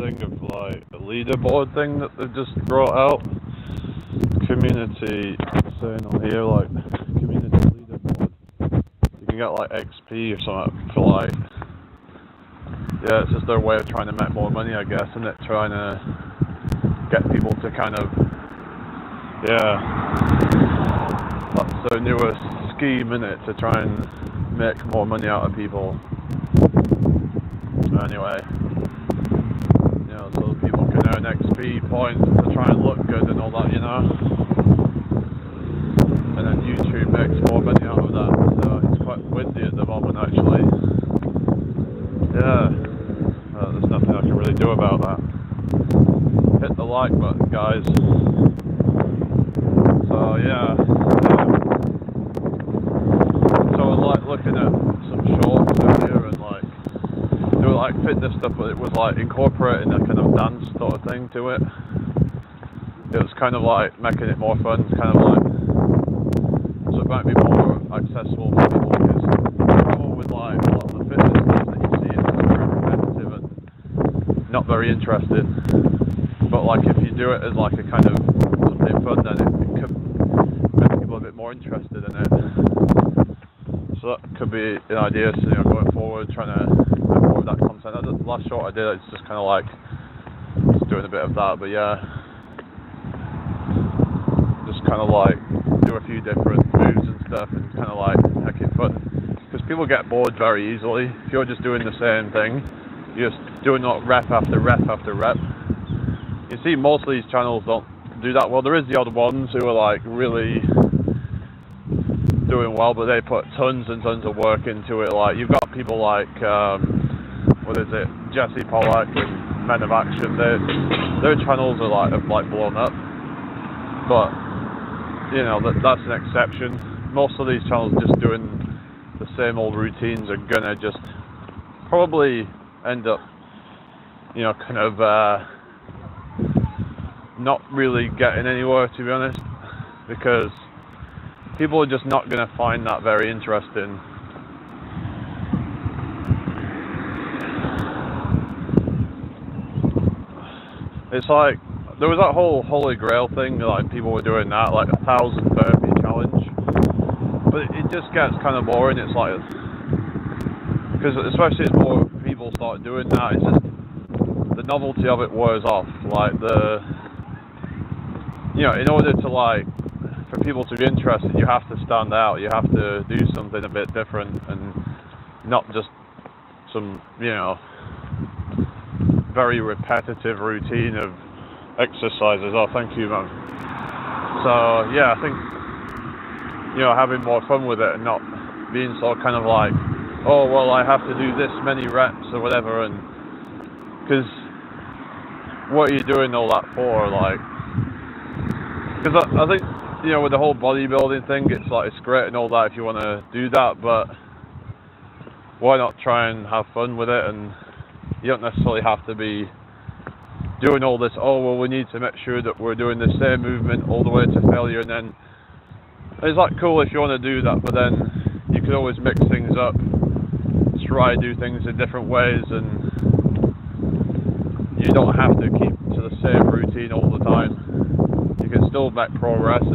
thing of like a leaderboard thing that they've just brought out. Community, saying on here, like community leaderboard. You can get like XP or something for like, yeah, it's just their way of trying to make more money, I guess, isn't it? Trying to get people to kind of, yeah, that's their newest scheme, isn't it? To try and make more money out of people. Anyway, you know, so people can earn XP points to try and look good and all that, you know. And then YouTube makes more money out of that. So it's quite windy at the moment, actually. Yeah, there's nothing I can really do about that. Hit the like button, guys. So yeah. So I was like looking at some shorts earlier and like they were like fitness stuff, but it was like incorporating a kind of dance sort of thing to it. It was kind of like making it more fun, kind of like, so it might be more accessible for people, because the trouble with like a lot of the fitness stuff that you see is very repetitive and not very interesting. But like if you do it as like a kind of something fun, then it could make people a bit more interested in it. So that could be an idea, so, you know, going forward, trying to make more of that content. The last short I did, it's just kind of like just doing a bit of that, but yeah, just kind of like do a few different moves and stuff and kind of like make it fun, because people get bored very easily if you're just doing the same thing. You're just doing rep after rep after rep. You see most of these channels don't do that well. There is the odd ones who are like really doing well, but they put tons and tons of work into it. Like you've got people like what is it, Jesse Pollack and Men of Action. Their channels are like have like blown up, but you know that's an exception. Most of these channels just doing the same old routines are gonna just probably end up, you know, kind of not really getting anywhere, to be honest, because people are just not going to find that very interesting. It's like there was that whole Holy Grail thing, like people were doing that, like 1,000 burpee challenge, but it just gets kind of boring. It's like, because especially as more people start doing that, it's just the novelty of it wears off. Like you know, in order to like for people to be interested, you have to stand out. You have to do something a bit different and not just some, you know, very repetitive routine of exercises. Oh, thank you, man. So yeah, I think, you know, having more fun with it and not being so kind of like, oh well, I have to do this many reps or whatever, and because what are you doing all that for? Like, because I think, you know, with the whole bodybuilding thing, it's like it's great and all that if you want to do that, but why not try and have fun with it? And you don't necessarily have to be doing all this, oh well, we need to make sure that we're doing the same movement all the way to failure, and then it's like cool if you want to do that, but then you could always mix things up, try do things in different ways, and you don't have to keep to the same routine all the time. You can still make progress,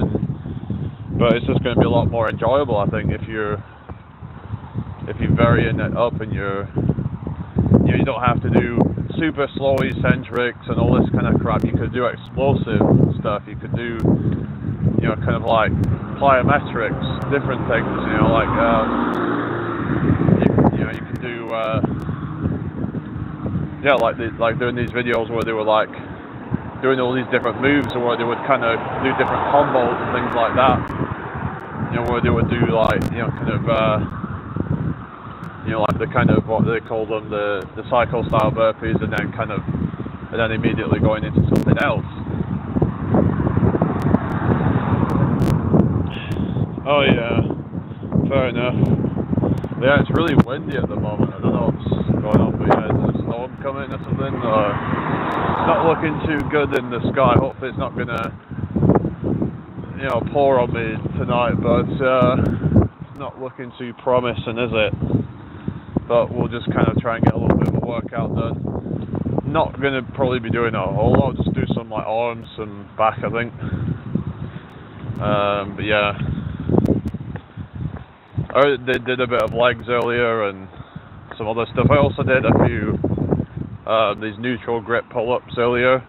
but it's just going to be a lot more enjoyable, I think, if you're varying it up and you don't have to do super slow eccentrics and all this kind of crap. You could do explosive stuff. You could do, you know, kind of like plyometrics, different things. You know, like you could do yeah, like doing these videos where they were like doing all these different moves, or where they would kind of do different combos and things like that. You know, where they would do like, you know, kind of you know, like the kind of what they call them, the cycle style burpees, and then immediately going into something else. Oh yeah, fair enough. Yeah, it's really windy at the moment. I don't know what's going on, but yeah, there's a storm coming or something. It's not looking too good in the sky. Hopefully it's not gonna, you know, pour on me tonight, but it's not looking too promising, is it? But we'll just kind of try and get a little bit of a workout done. not gonna probably be doing a whole lot. I'll just do some like arms and back, I think. But yeah, I did a bit of legs earlier and some other stuff. I also did a few these neutral grip pull-ups earlier.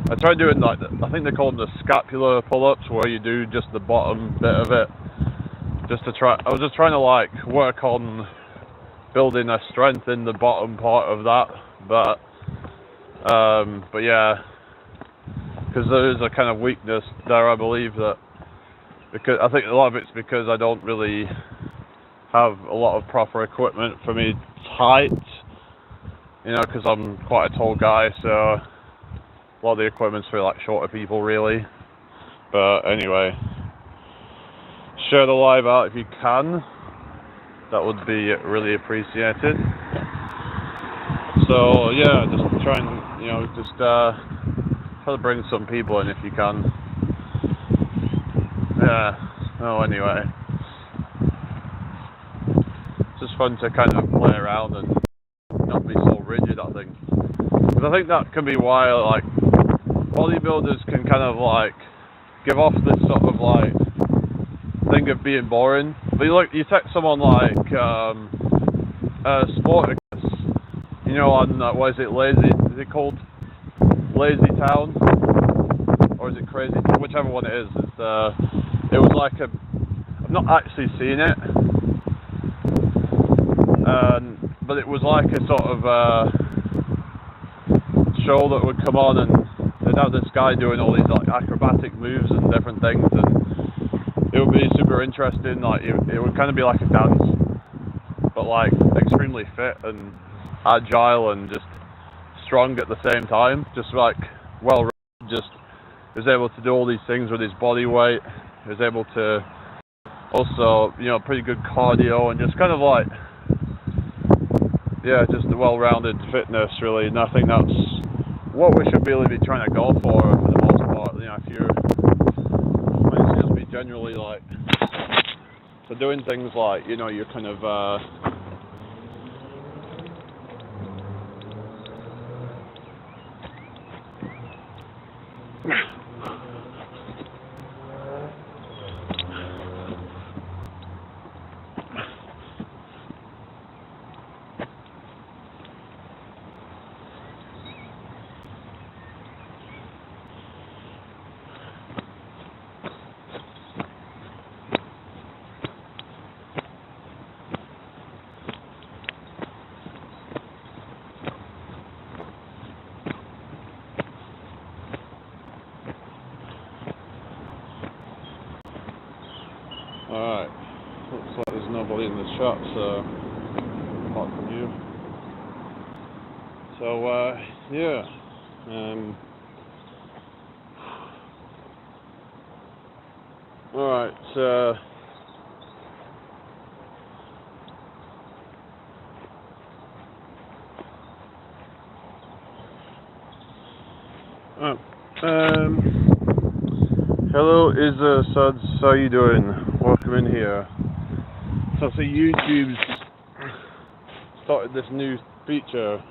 I tried doing like, I think they call them the scapular pull-ups, where you do just the bottom bit of it. Just to try, I was just trying to like work on building a strength in the bottom part of that, but yeah, because there is a kind of weakness there, I believe, that because I think a lot of it's because I don't really have a lot of proper equipment for me height, you know, because I'm quite a tall guy, so a lot of the equipment's for like shorter people really. But anyway, share the live out if you can, that would be really appreciated. So yeah, just try and, you know, just try to bring some people in if you can. Yeah, oh anyway, it's just fun to kind of play around and not be so rigid, I think. Because I think that can be why like bodybuilders can kind of like give off this sort of like thing of being boring. But you take someone like Sporticus, you know, on what is it, Lazy? Is it called Lazy Town, or is it Crazy? Whichever one it is. It was like a. I've not actually seen it, but it was like a sort of show that would come on, and they'd have this guy doing all these like acrobatic moves and different things, and it would be super interesting. Like it would kind of be like a dance, but like extremely fit and agile and just strong at the same time. Just like well, just was able to do all these things with his body weight. He was able to also, you know, pretty good cardio and just kind of like, yeah, just a well-rounded fitness really. And I think that's what we should really be trying to go for the most part. You know, if you're, I mean, it's just be generally like, so doing things like, you know, you're kind of alright, looks like there's nobody in the shop, so apart from you. So yeah, alright, hello Izza Suds, how you doing? Welcome in here. So I see YouTube's started this new feature.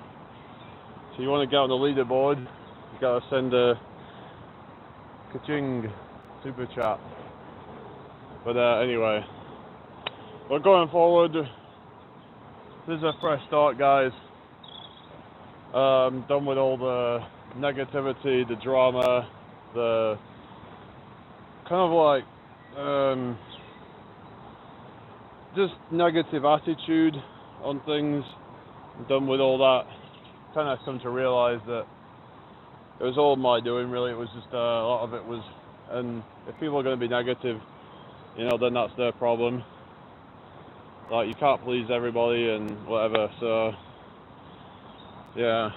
So you want to get on the leaderboard, you gotta send a ka-ching super chat. But anyway, but going forward, this is a fresh start, guys. Done with all the negativity, the drama, the kind of like just negative attitude on things. I'm done with all that. Kind of come to realize that it was all my doing really. It was just a lot of it was, and if people are going to be negative, you know, then that's their problem. Like, you can't please everybody and whatever, so yeah.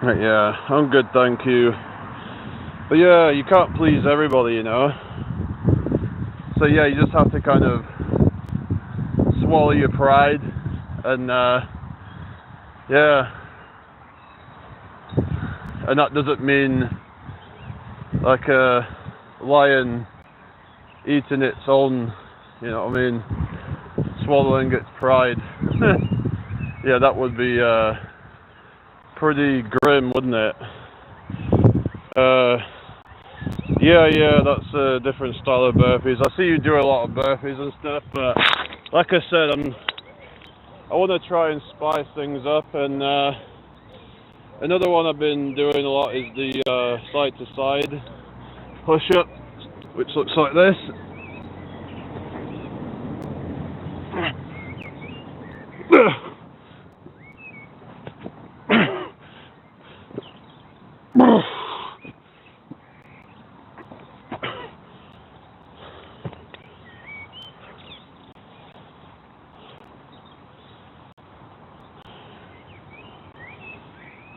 Yeah, I'm good, thank you. But yeah, you can't please everybody, you know. So yeah, you just have to kind of swallow your pride, and yeah, and that doesn't mean like a lion eating its own, you know what I mean, swallowing its pride. Yeah, that would be pretty grim, wouldn't it? Yeah, that's a different style of burpees. I see you do a lot of burpees and stuff, but like I said, I want to try and spice things up, and another one I've been doing a lot is the side to side push up, which looks like this.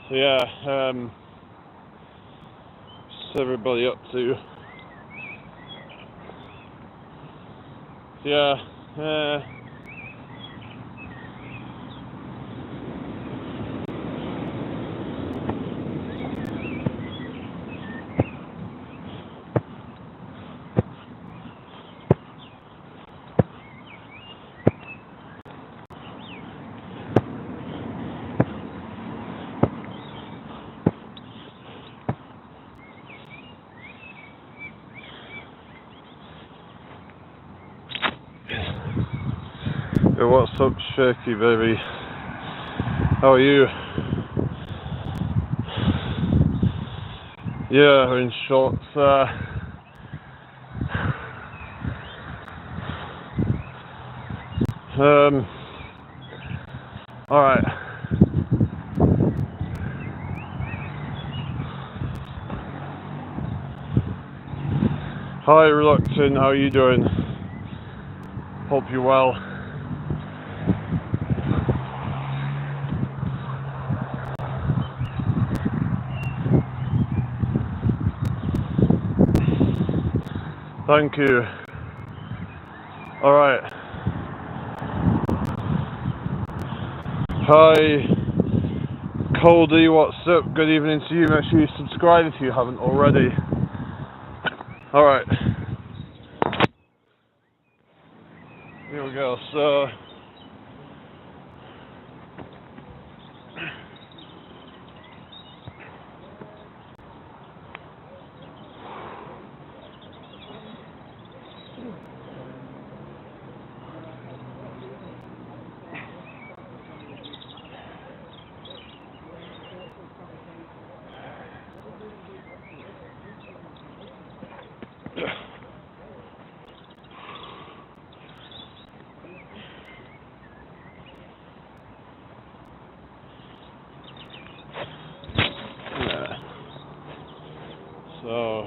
So yeah, what's everybody up to? Yeah, hey, what's up, Shaky baby? How are you? Yeah, we're in shorts. Alright. Hi, Reluctant, how are you doing? Hope you're well. Thank you. Alright. Hi, Cody, what's up? Good evening to you. Make sure you subscribe if you haven't already. Alright. Here we go. So, yeah. So,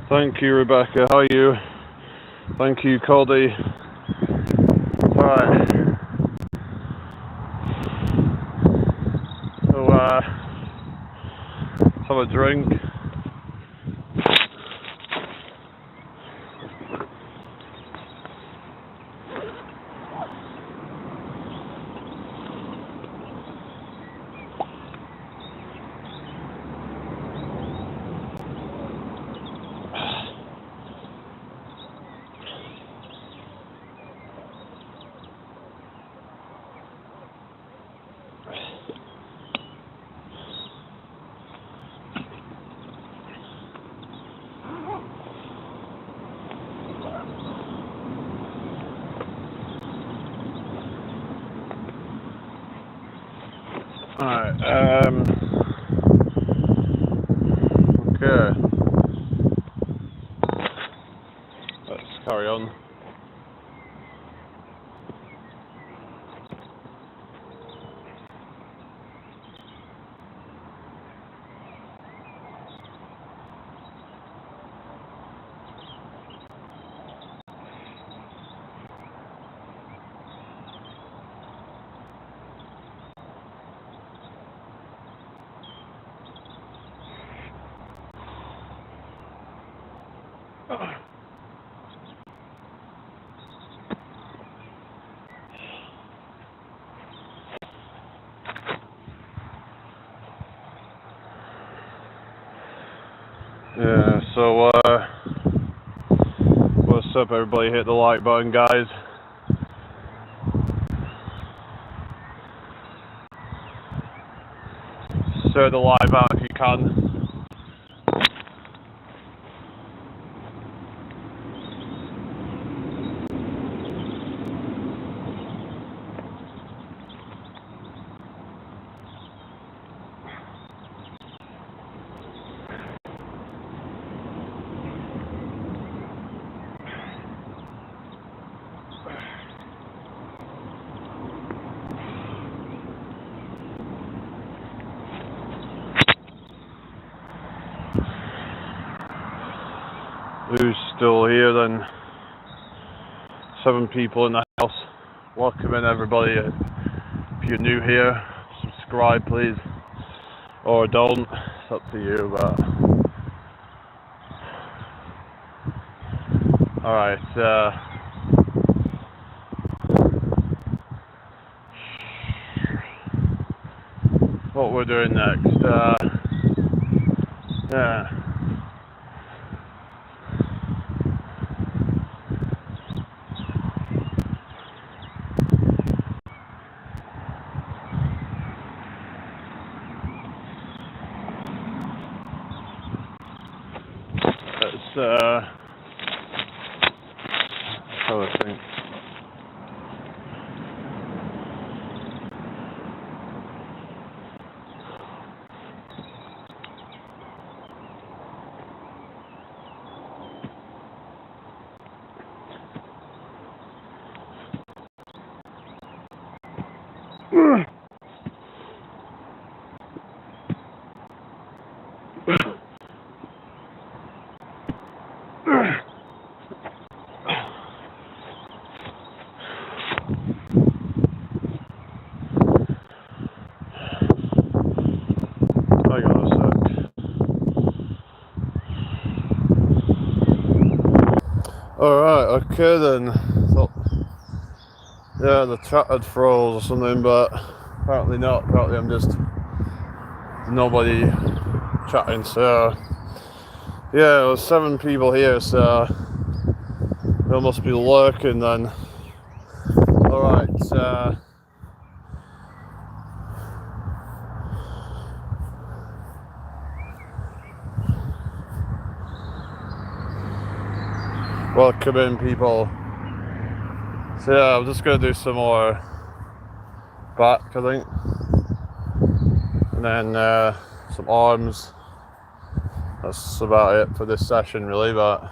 thank you, Rebecca. How are you? Thank you, Cody. Alright. So, let's have a drink. Alright, okay. Let's carry on. Yeah, so what's up everybody, hit the like button guys. Share the live out if you can. Who's still here then? 7 people in the house. Welcome in everybody. If you're new here, subscribe please. Or don't, it's up to you, but alright, what we're doing next, yeah. Let's have a think. Alright, okay then. So, yeah, the chat had froze or something, but apparently not. Apparently I'm just nobody chatting, so yeah, there was 7 people here, so they must be lurking then. Alright, welcome in people. So yeah, I'm just gonna do some more back, I think, and then some arms. That's about it for this session really, but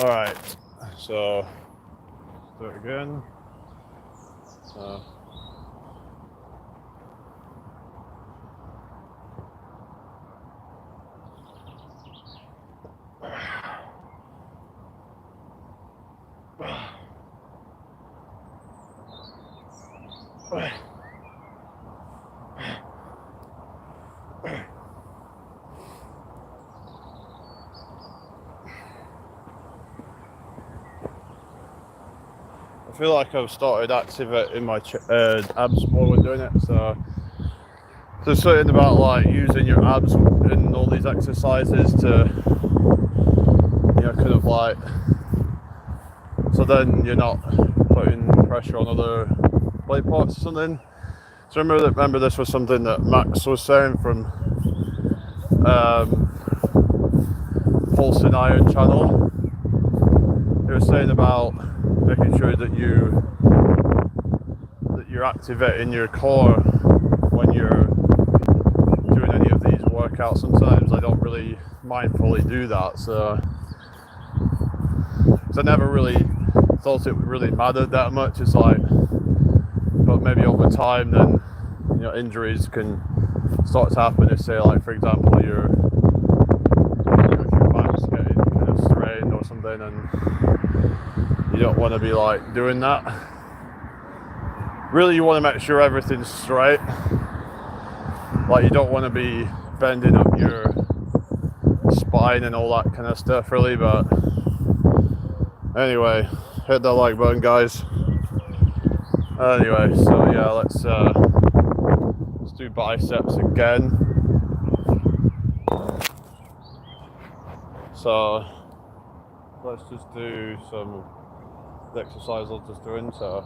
alright, so do it again. So I feel like I've started activating my abs more when doing it, so there's something about like using your abs in all these exercises to, you know, kind of like, so then you're not putting pressure on other body parts or something. So remember this was something that Max was saying from Pulsing Iron channel. He was saying about making sure that you're activating your core when you're doing any of these workouts. Sometimes I don't really mindfully do that, so I never really thought it really mattered that much. It's like, but maybe over time, then injuries can start to happen. If, say, like for example, your back's getting kind of strained or something, and you don't want to be like doing that. Really, you want to make sure everything's straight. Like, you don't want to be bending up your spine and all that kind of stuff, really. But anyway, hit that like button, guys. Anyway, so yeah, let's do biceps again. So let's just do some exercise I was just doing. So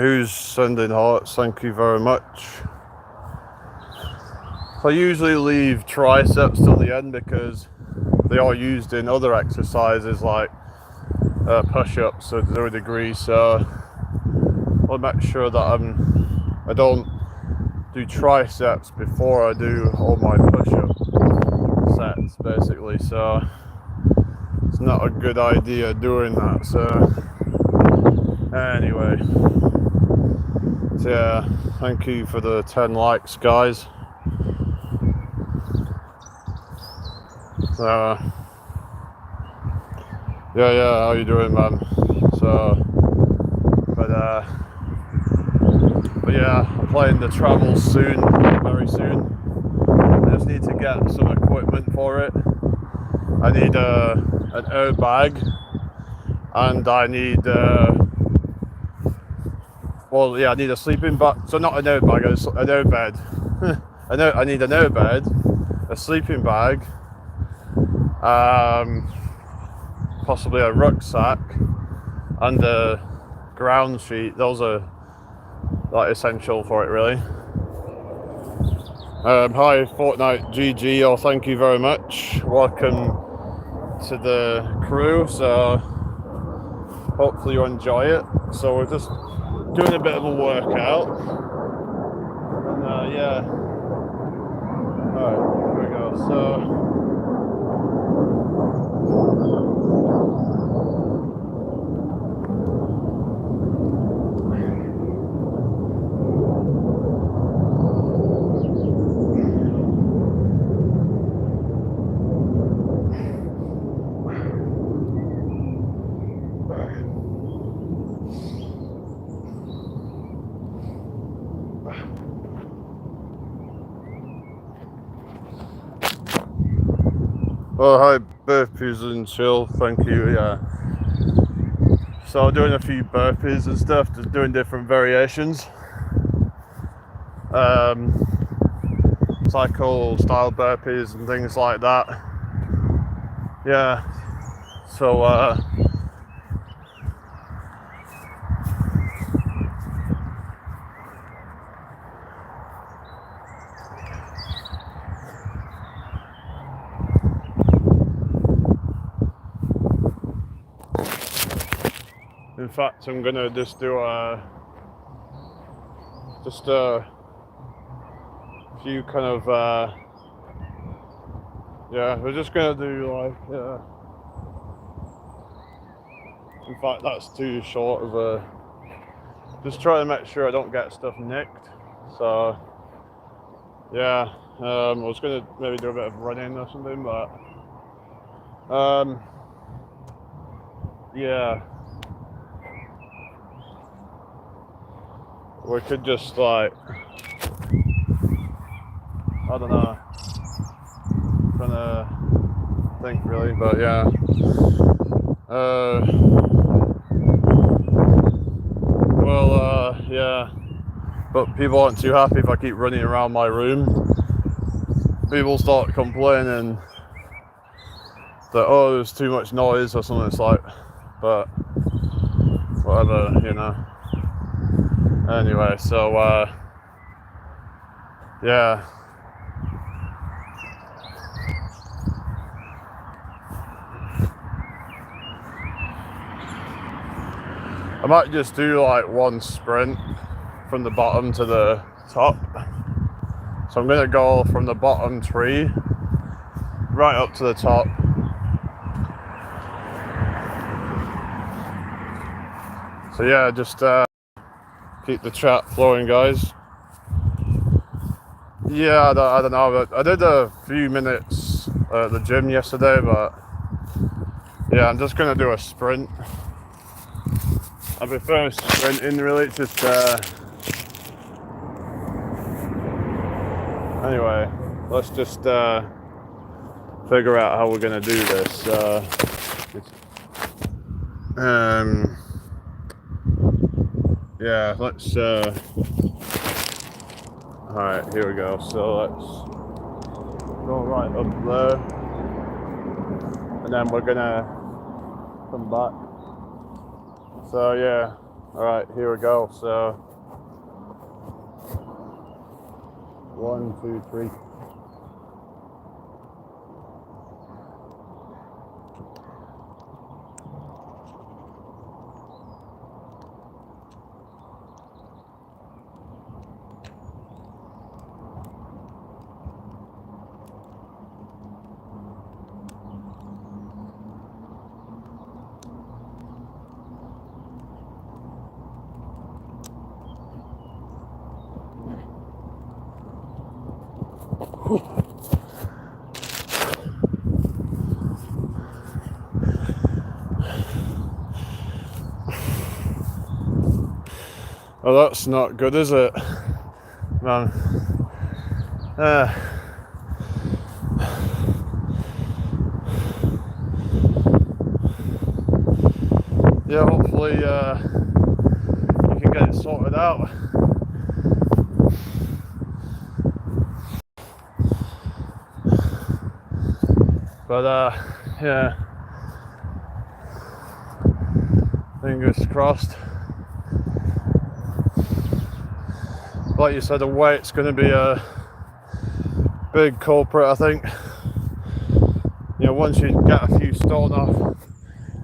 who's sending hearts? Thank you very much. I usually leave triceps till the end because they are used in other exercises like push-ups to a degree, so I'll make sure that I don't do triceps before I do all my push-up sets, basically. So it's not a good idea doing that. So anyway, so yeah, thank you for the 10 likes, guys. Yeah, how you doing, man? So, but yeah, I'm planning to travel soon, very soon. I just need to get some equipment for it. I need an airbag, and I need I need a sleeping bag. So not an airbag, an airbed. I need an airbed, a sleeping bag, possibly a rucksack, and a ground sheet. Those are like essential for it, really. Hi Fortnite GG, oh thank you very much. Welcome to the crew. So hopefully you enjoy it. So we're just doing a bit of a workout, and yeah. Alright, here we go. So oh, hi, burpees and chill, thank you, yeah. So doing a few burpees and stuff, just doing different variations. Cycle style burpees and things like that. Yeah, so in fact, I'm gonna just do a few kind of yeah, we're just gonna do like in fact that's too short of a, just trying to make sure I don't get stuff nicked. So yeah, I was gonna maybe do a bit of running or something, but yeah. we could just like, I don't know, trying to think really, but yeah. Yeah, but people aren't too happy if I keep running around my room. People start complaining that, oh, there's too much noise or something. It's like, but whatever, you know. Anyway, so yeah. I might just do like one sprint from the bottom to the top. So I'm gonna go from the bottom tree right up to the top. So yeah, just keep the chat flowing, guys. Yeah, I don't know, but I did a few minutes at the gym yesterday, but yeah, I'm just gonna do a sprint. I prefer sprinting really, it's just anyway, let's just figure out how we're gonna do this. Yeah, let's alright, here we go. So let's go right up there, and then we're gonna come back. So yeah, alright, here we go. So 1, 2, 3. Oh, that's not good, is it, man? Yeah, hopefully you can get it sorted out. But yeah, fingers crossed. Like you said, the weight's going to be a big culprit, I think. You know, once you get a few stone off,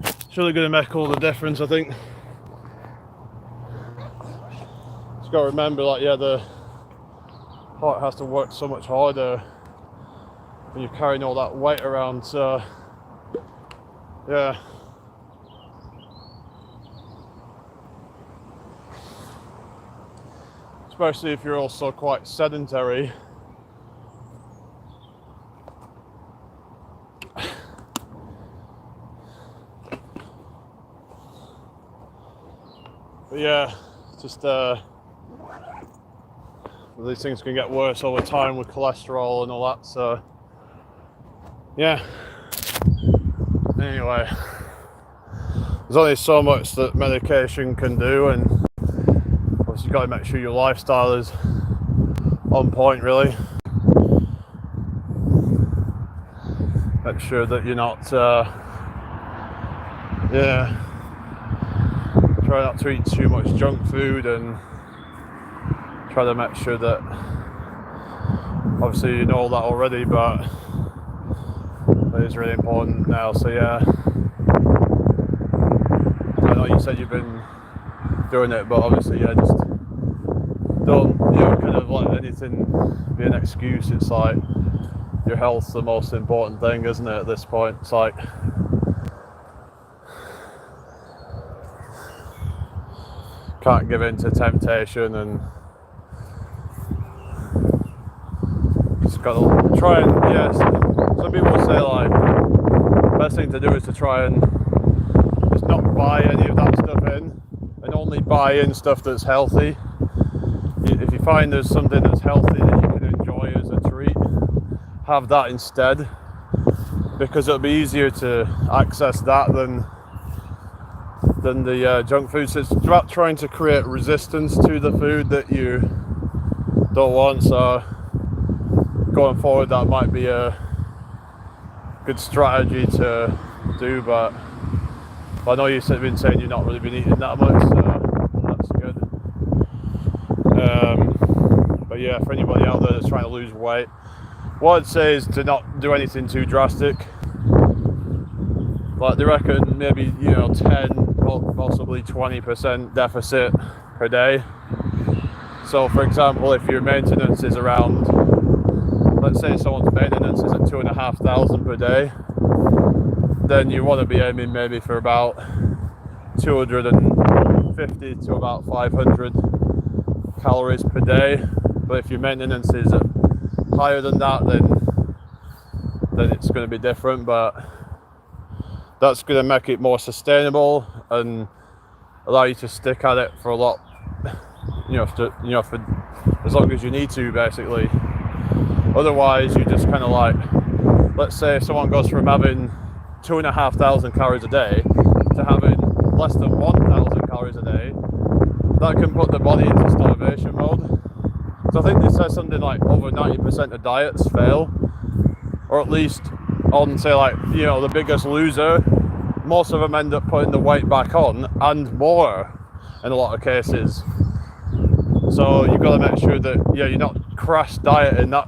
it's really going to make all the difference, I think. Just got to remember, like, yeah, the heart has to work so much harder when you're carrying all that weight around, so yeah. Especially if you're also quite sedentary. But yeah, just these things can get worse over time with cholesterol and all that, so yeah. Anyway, there's only so much that medication can do, and obviously you've got to make sure your lifestyle is on point, really. Make sure that you're not try not to eat too much junk food, and try to make sure that, obviously you know all that already, but it is really important now. So yeah, I know you said you've been doing it, but obviously yeah, just don't, you know, kind of let anything be an excuse. It's like your health's the most important thing, isn't it, at this point? It's like, can't give in to temptation, and just gotta try and, yes, some people say like best thing to do is to try and just not buy any of that stuff in, and only buy in stuff that's healthy. if you find there's something that's healthy that you can enjoy as a treat, have that instead, because it'll be easier to access that than the junk food. So it's about trying to create resistance to the food that you don't want. So going forward, that might be a good strategy to do, but I know you've been saying you've not really been eating that much, so that's good. But yeah, for anybody out there that's trying to lose weight, what I'd say is to not do anything too drastic. Like they reckon maybe 10, possibly 20% deficit per day. So for example, if your maintenance is around, let's say someone's maintenance is at 2,500 per day, then you want to be aiming maybe for about 250 to about 500 calories per day. But if your maintenance is higher than that, then it's going to be different. But that's going to make it more sustainable and allow you to stick at it for a lot, for as long as you need to, basically. Otherwise, you just kind of like, let's say if someone goes from having 2,500 calories a day to having less than 1,000 calories a day, that can put the body into starvation mode. So I think they said something like over 90% of diets fail, or at least on, say, like, the Biggest Loser, most of them end up putting the weight back on and more in a lot of cases. So you've got to make sure that you're not crash dieting. That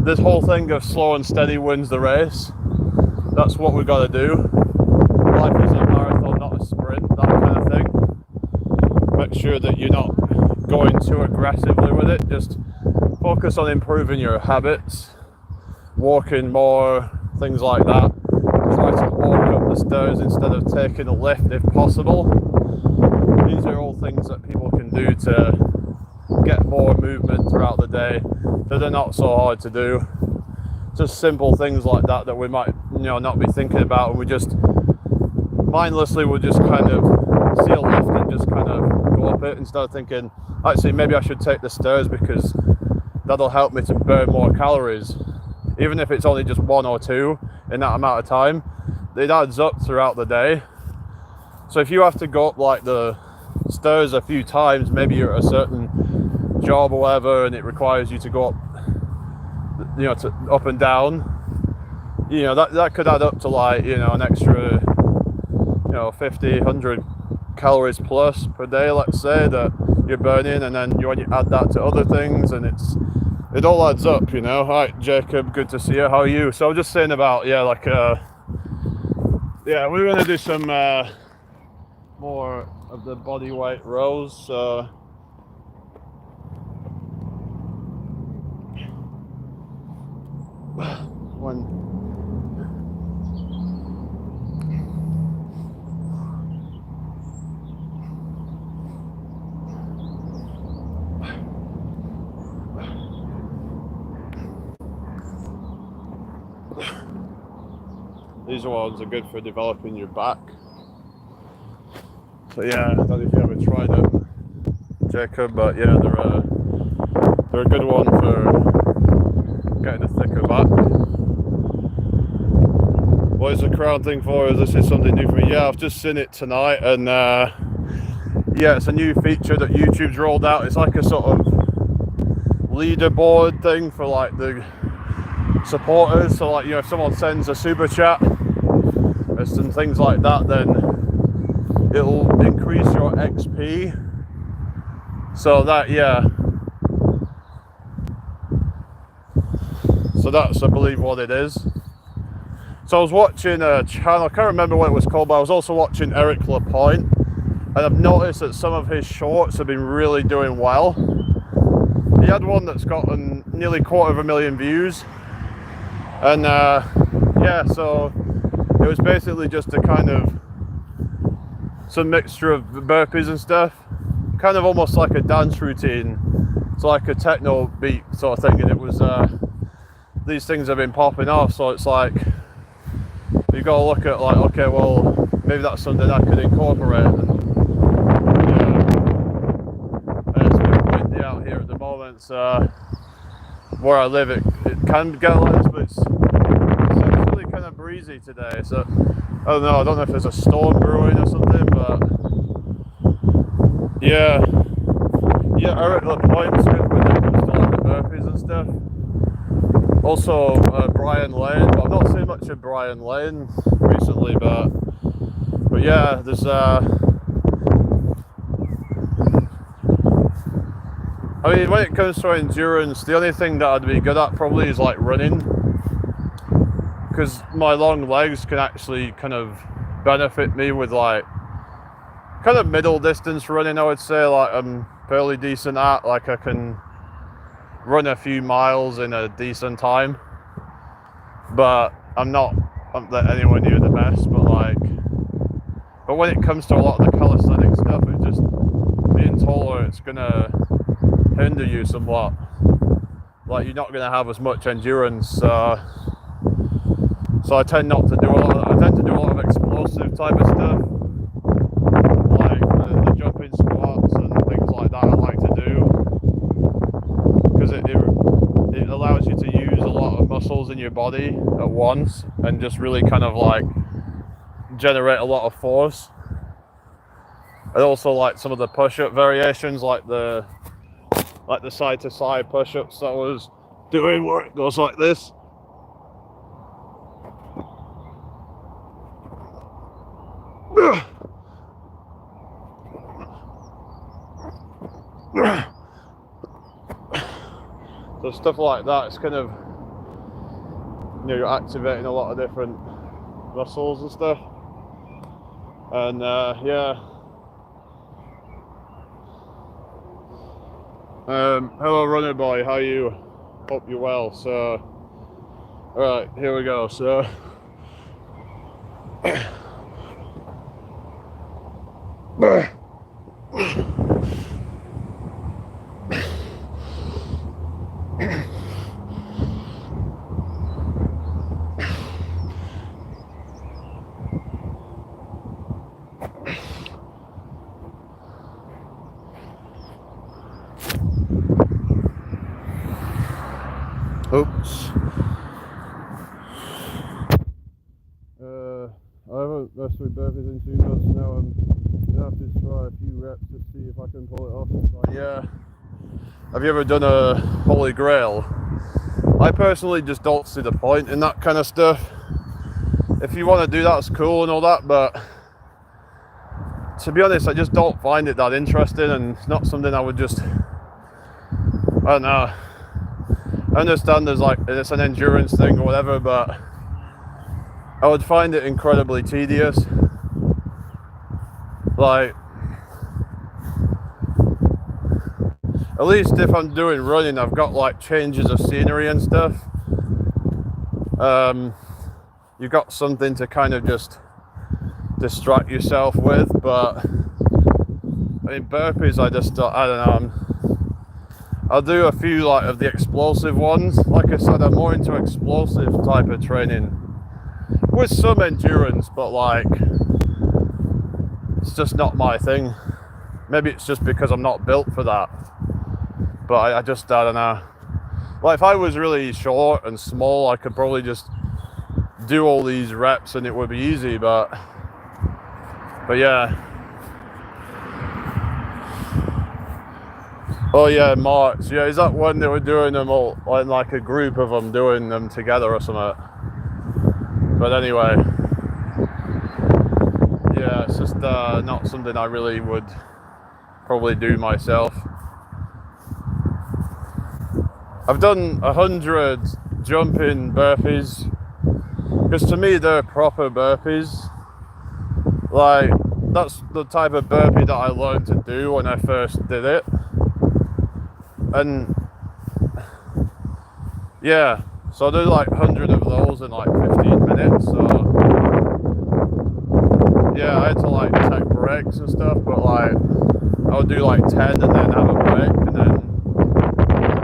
this whole thing of slow and steady wins the race. That's what we've got to do. Life is a marathon, not a sprint, that kind of thing. Make sure that you're not going too aggressively with it. Just focus on improving your habits, walking more, things like that. Try to walk up the stairs instead of taking a lift if possible. These are all things that people can do to get more movement throughout the day that are not so hard to do. Just simple things like that we might not be thinking about, and we just mindlessly will just kind of see a lift and just kind of go up it instead of thinking, actually maybe I should take the stairs because that'll help me to burn more calories. Even if it's only just 1 or 2 in that amount of time, it adds up throughout the day. So if you have to go up like the stairs a few times, maybe you're at a certain job or whatever, and it requires you to go up, up and down, that could add up to like, an extra, 50, 100 calories plus per day, let's say, that you're burning, and then when you add that to other things, and it all adds up, Hi, Jacob, good to see you. How are you? So I was just saying about, we're going to do some more of the body weight rows. These ones are good for developing your back. So I don't know if you ever tried them, Jacob, but they're a good one for getting a thicker back. What is the crown thing for? This is something new for me. I've just seen it tonight, and it's a new feature that YouTube's rolled out. It's like a sort of leaderboard thing for like the supporters. So like, if someone sends a super chat or some things like that, then it'll increase your XP. So so that's, I believe, what it is. So I was watching a channel, I can't remember what it was called, but I was also watching Eric Lapointe, and I've noticed that some of his shorts have been really doing well. He had one that's gotten nearly 250,000 views, and so it was basically just a kind of some mixture of burpees and stuff, kind of almost like a dance routine. It's like a techno beat sort of thing, and it was these things have been popping off, so it's like you got to look at like, okay, well, maybe that's something I could incorporate, and it's been it's where I live, it can get like this, but it's actually kind of breezy today. So I don't know if there's a storm brewing or something, but yeah, Eric Lapointe's good when it comes to like the burpees and stuff. Also Brian Lane, but I've not seen much of Brian Lane recently, but yeah, there's I mean, when it comes to endurance, the only thing that I'd be good at probably is like running, because my long legs can actually kind of benefit me with like kind of middle distance running. I would say like I'm fairly decent at, like I can run a few miles in a decent time, but I'm not anywhere near the best. But when it comes to a lot of the calisthenic stuff, it's just being taller, it's gonna hinder you somewhat. Like you're not gonna have as much endurance. So I tend not to do a lot. I tend to do a lot of explosive type of stuff, like the jumping squats and things like that. I like to do because it allows you to use a lot of muscles in your body at once and just really kind of like generate a lot of force. And also like some of the push-up variations, like the side-to-side push-ups that I was doing, where it goes like this. So stuff like that, it's kind of, you're activating a lot of different muscles and stuff. And yeah. Hello Runner Boy, how are you? Hope you're well. So, alright, here we go. So oops. I haven't messed with burpees in 2 months now. I'm gonna have to try a few reps to see if I can pull it off. But yeah. Have you ever done a Holy Grail? I personally just don't see the point in that kind of stuff. If you want to do that, it's cool and all that, but to be honest, I just don't find it that interesting, and it's not something I would just, I don't know. I understand there's like, it's an endurance thing or whatever, but I would find it incredibly tedious. Like, at least if I'm doing running, I've got like changes of scenery and stuff. You've got something to kind of just distract yourself with, but I mean burpees, I don't know, I'll do a few like of the explosive ones. Like I said, I'm more into explosive type of training with some endurance, but like it's just not my thing. Maybe it's just because I'm not built for that, but I don't know. Like if I was really short and small, I could probably just do all these reps and it would be easy, but yeah. Oh yeah, March. Yeah, is that when they were doing them all, like a group of them doing them together or something? But anyway, yeah, it's just not something I really would probably do myself. I've done 100 jumping burpees, because to me they're proper burpees. Like, that's the type of burpee that I learned to do when I first did it. And yeah, so I do like 100 of those in like 15 minutes. So yeah, I had to like take breaks and stuff, but like I would do like 10 and then have a break, and then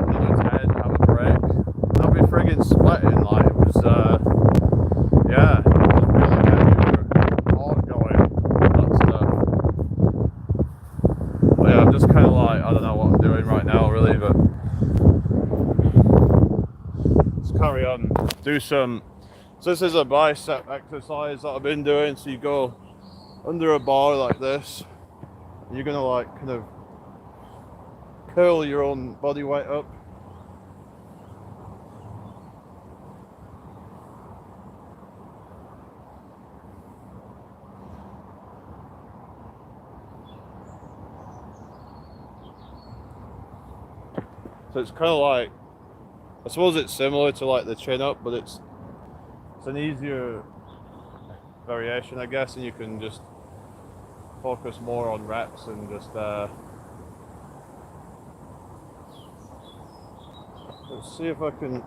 another 10, have a break. And I'd be friggin' sweating. Like it was yeah, it was really getting your heart going, that stuff. But yeah, I'm just kind of like, I don't know what I'm doing right now really, but carry on, do some. So this is a bicep exercise that I've been doing. So you go under a bar like this, and you're gonna like kind of curl your own body weight up. So it's kind of like, I suppose it's similar to like the chin up, but it's an easier variation, I guess, and you can just focus more on reps and just let's see if I can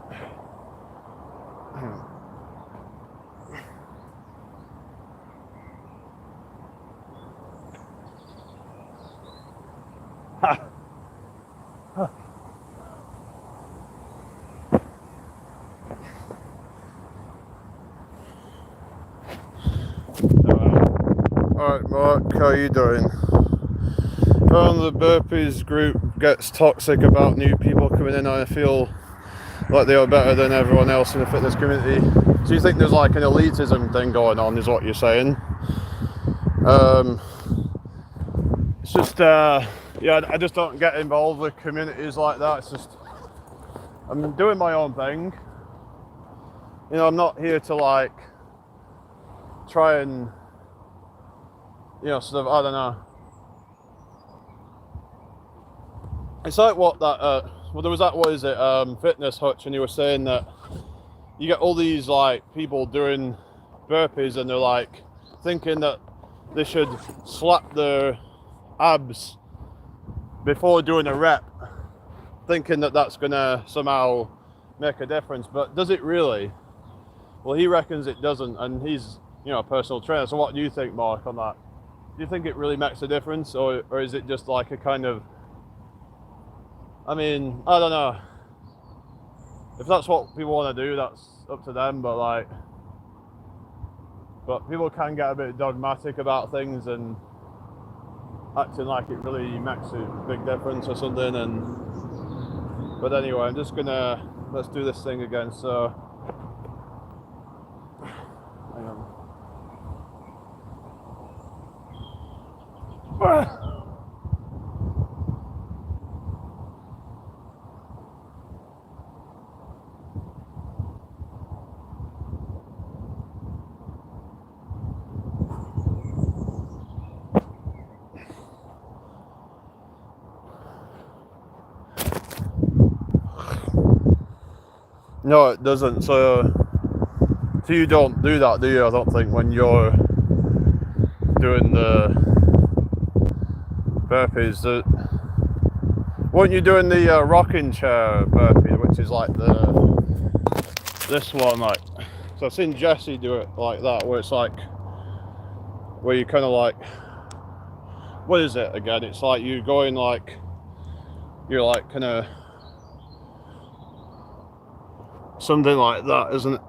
Alright Mark, how are you doing? Found the burpees group gets toxic about new people coming in, and I feel like they are better than everyone else in the fitness community. So you think there's like an elitism thing going on, is what you're saying? It's just yeah, I just don't get involved with communities like that. It's just, I'm doing my own thing. You know, I'm not here to like try and, you know, sort of, I don't know. It's like what that, well, there was that, what is it, Fitness Hutch, and he was saying that you get all these like people doing burpees and they're like thinking that they should slap their abs before doing a rep, thinking that that's gonna somehow make a difference. But does it really? Well, he reckons it doesn't, and he's, you know, a personal trainer. So what do you think, Mark, on that? Do you think it really makes a difference, or is it just like a kind of, I mean, I don't know. If that's what people want to do, that's up to them, but people can get a bit dogmatic about things and acting like it really makes a big difference or something. But anyway, I'm just gonna, let's do this thing again. So, hang on. No, it doesn't. So you don't do that, do you? I don't think, when you're doing the burpees. Weren't you doing the rocking chair burpee, which is like this one, like, so I've seen Jesse do it like that, where it's like, where you kind of like, what is it again? It's like you going like, you're like kind of something like that, isn't it?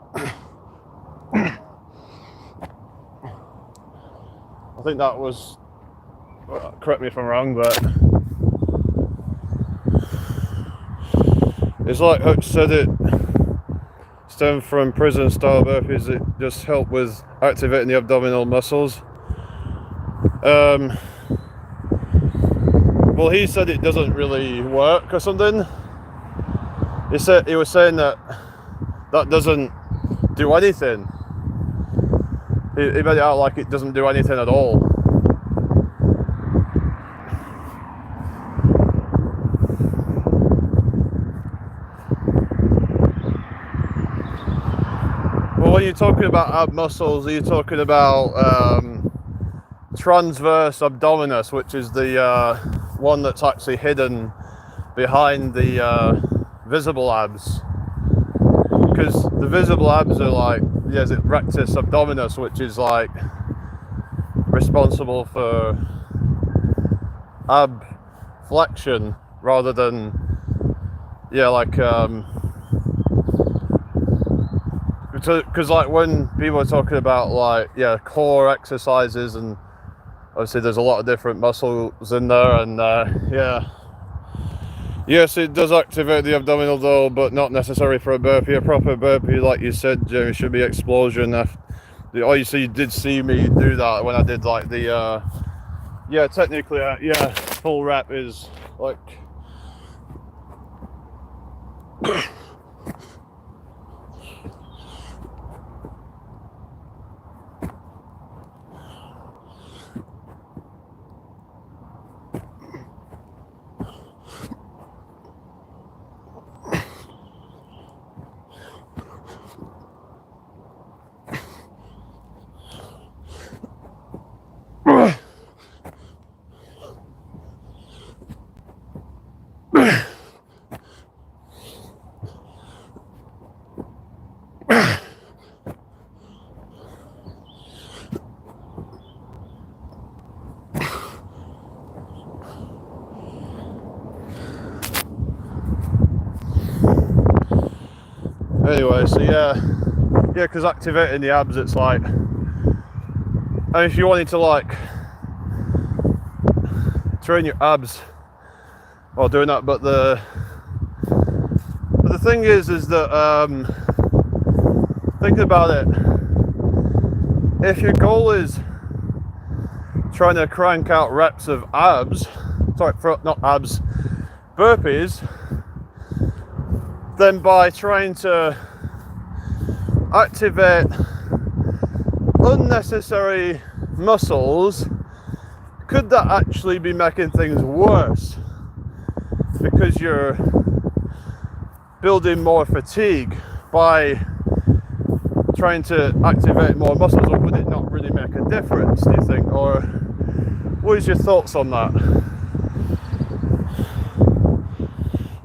I think that was, well, correct me if I'm wrong, but it's like Hutch said, it stemmed from prison style burpees. It just helped with activating the abdominal muscles. Well, he said it doesn't really work or something. He was saying that doesn't do anything. He made it out like it doesn't do anything at all. Well, when you're talking about ab muscles, are you talking about transverse abdominis, which is the one that's actually hidden behind the visible abs? Because the visible abs are like, yeah, is it rectus abdominis, which is like responsible for ab flexion rather than, yeah, like, because like when people are talking about like, yeah, core exercises, and obviously there's a lot of different muscles in there, and yeah, Yes, it does activate the abdominal though, but not necessary for a burpee. A proper burpee, like you said, Jamie, should be explosion. Oh, you see, you did see me do that when I did like the, yeah, technically, yeah, full rep is like. Anyway, so yeah, because activating the abs, it's like, and if you wanted to like train your abs while doing that, but the thing is that thinking about it, if your goal is trying to crank out reps of abs, not abs, burpees, then by trying to activate unnecessary muscles, could that actually be making things worse? Because you're building more fatigue by trying to activate more muscles, or would it not really make a difference, do you think? Or what is your thoughts on that?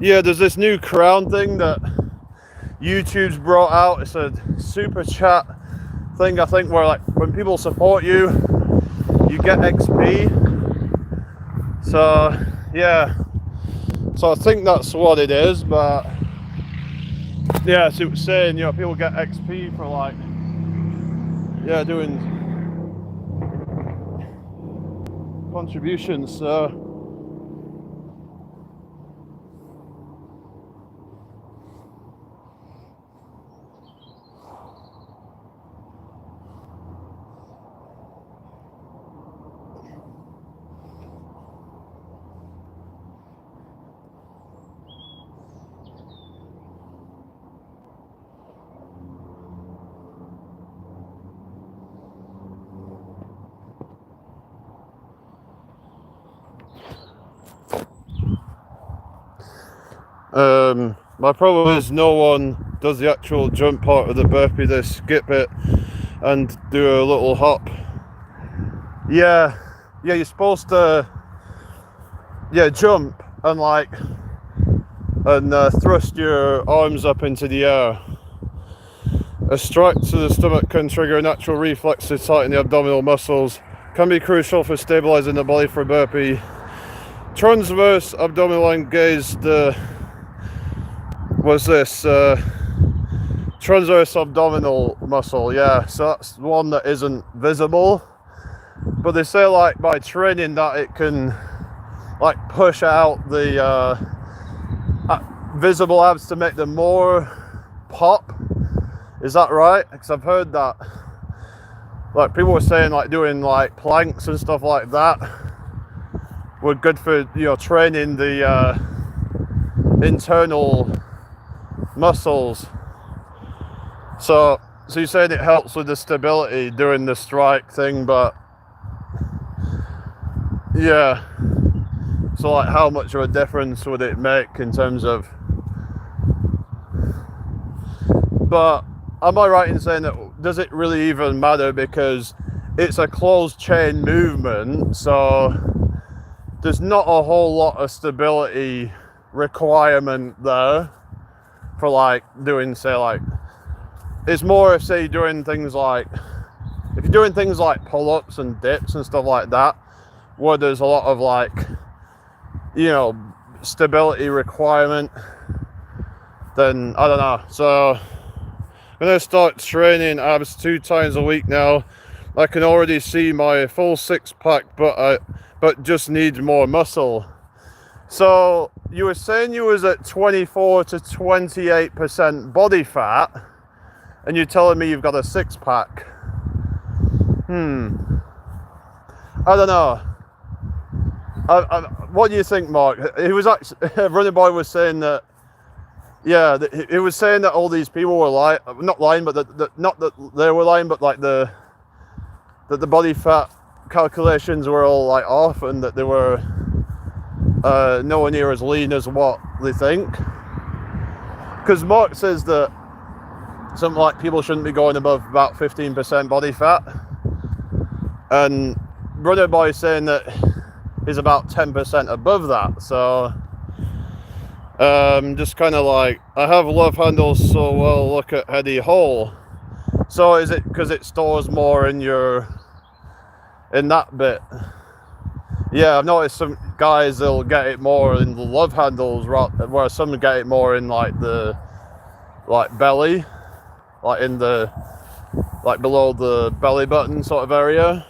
Yeah, there's this new crown thing that YouTube's brought out. It's a super chat thing, I think, where like when people support you, you get XP. So yeah, so I think that's what it is. But yeah, as it was saying, you know, people get XP for like, yeah, doing contributions. So my problem is no one does the actual jump part of the burpee. They skip it and do a little hop. Yeah, you're supposed to, jump and like, and thrust your arms up into the air. A strike to the stomach can trigger a natural reflex to tighten the abdominal muscles. Can be crucial for stabilizing the body for a burpee. Transverse abdominal engage transverse abdominal muscle, yeah, so that's one that isn't visible, but they say like by training that it can like push out the visible abs to make them more pop. Is that right? Because I've heard that like people were saying like doing like planks and stuff like that were good for, you know, training the internal muscles. So you're saying it helps with the stability doing the strike thing, but yeah, so like how much of a difference would it make in terms of, but am I right in saying that, does it really even matter, because it's a closed chain movement, so there's not a whole lot of stability requirement there for like doing, say, like, it's more if, say, you're doing things like, if you're doing things like pull-ups and dips and stuff like that, where there's a lot of like, you know, stability requirement, then I don't know. So I'm gonna start training abs 2 times a week now. I can already see my full 6-pack, but just need more muscle. So you were saying you was at 24 to 28% body fat, and you're telling me you've got a six-pack. I don't know. What do you think, Mark? He was actually, Running Boy was saying that, yeah, he was saying that all these people were lying, not lying, but not that they were lying, but like that the body fat calculations were all like off, and that they were nowhere near as lean as what they think. Because Mark says that something like people shouldn't be going above about 15% body fat, and Running Boy is saying that he's about 10% above that. So just kind of like, I have love handles, so well, look at Heady Hole. So is it because it stores more in that bit? Yeah, I've noticed some guys, they'll get it more in the love handles, where some get it more in like the belly, like in the below the belly button sort of area.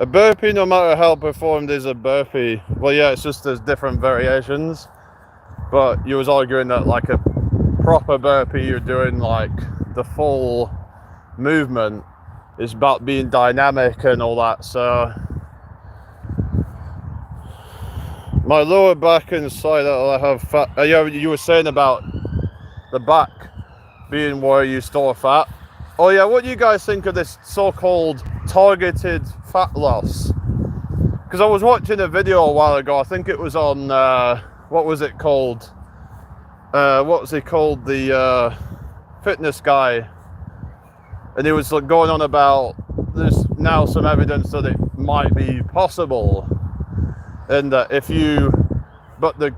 A burpee, no matter how performed, is a burpee. Well, yeah, it's just there's different variations. But you was arguing that like a proper burpee, you're doing like the full movement, is about being dynamic and all that. So my lower back and side, I have fat. Yeah, you were saying about the back being where you store fat. Oh yeah, what do you guys think of this so-called targeted fat loss? Because I was watching a video a while ago, I think it was on, what was it called? What was he called? The fitness guy. And he was going on about, there's now some evidence that it might be possible. And that but the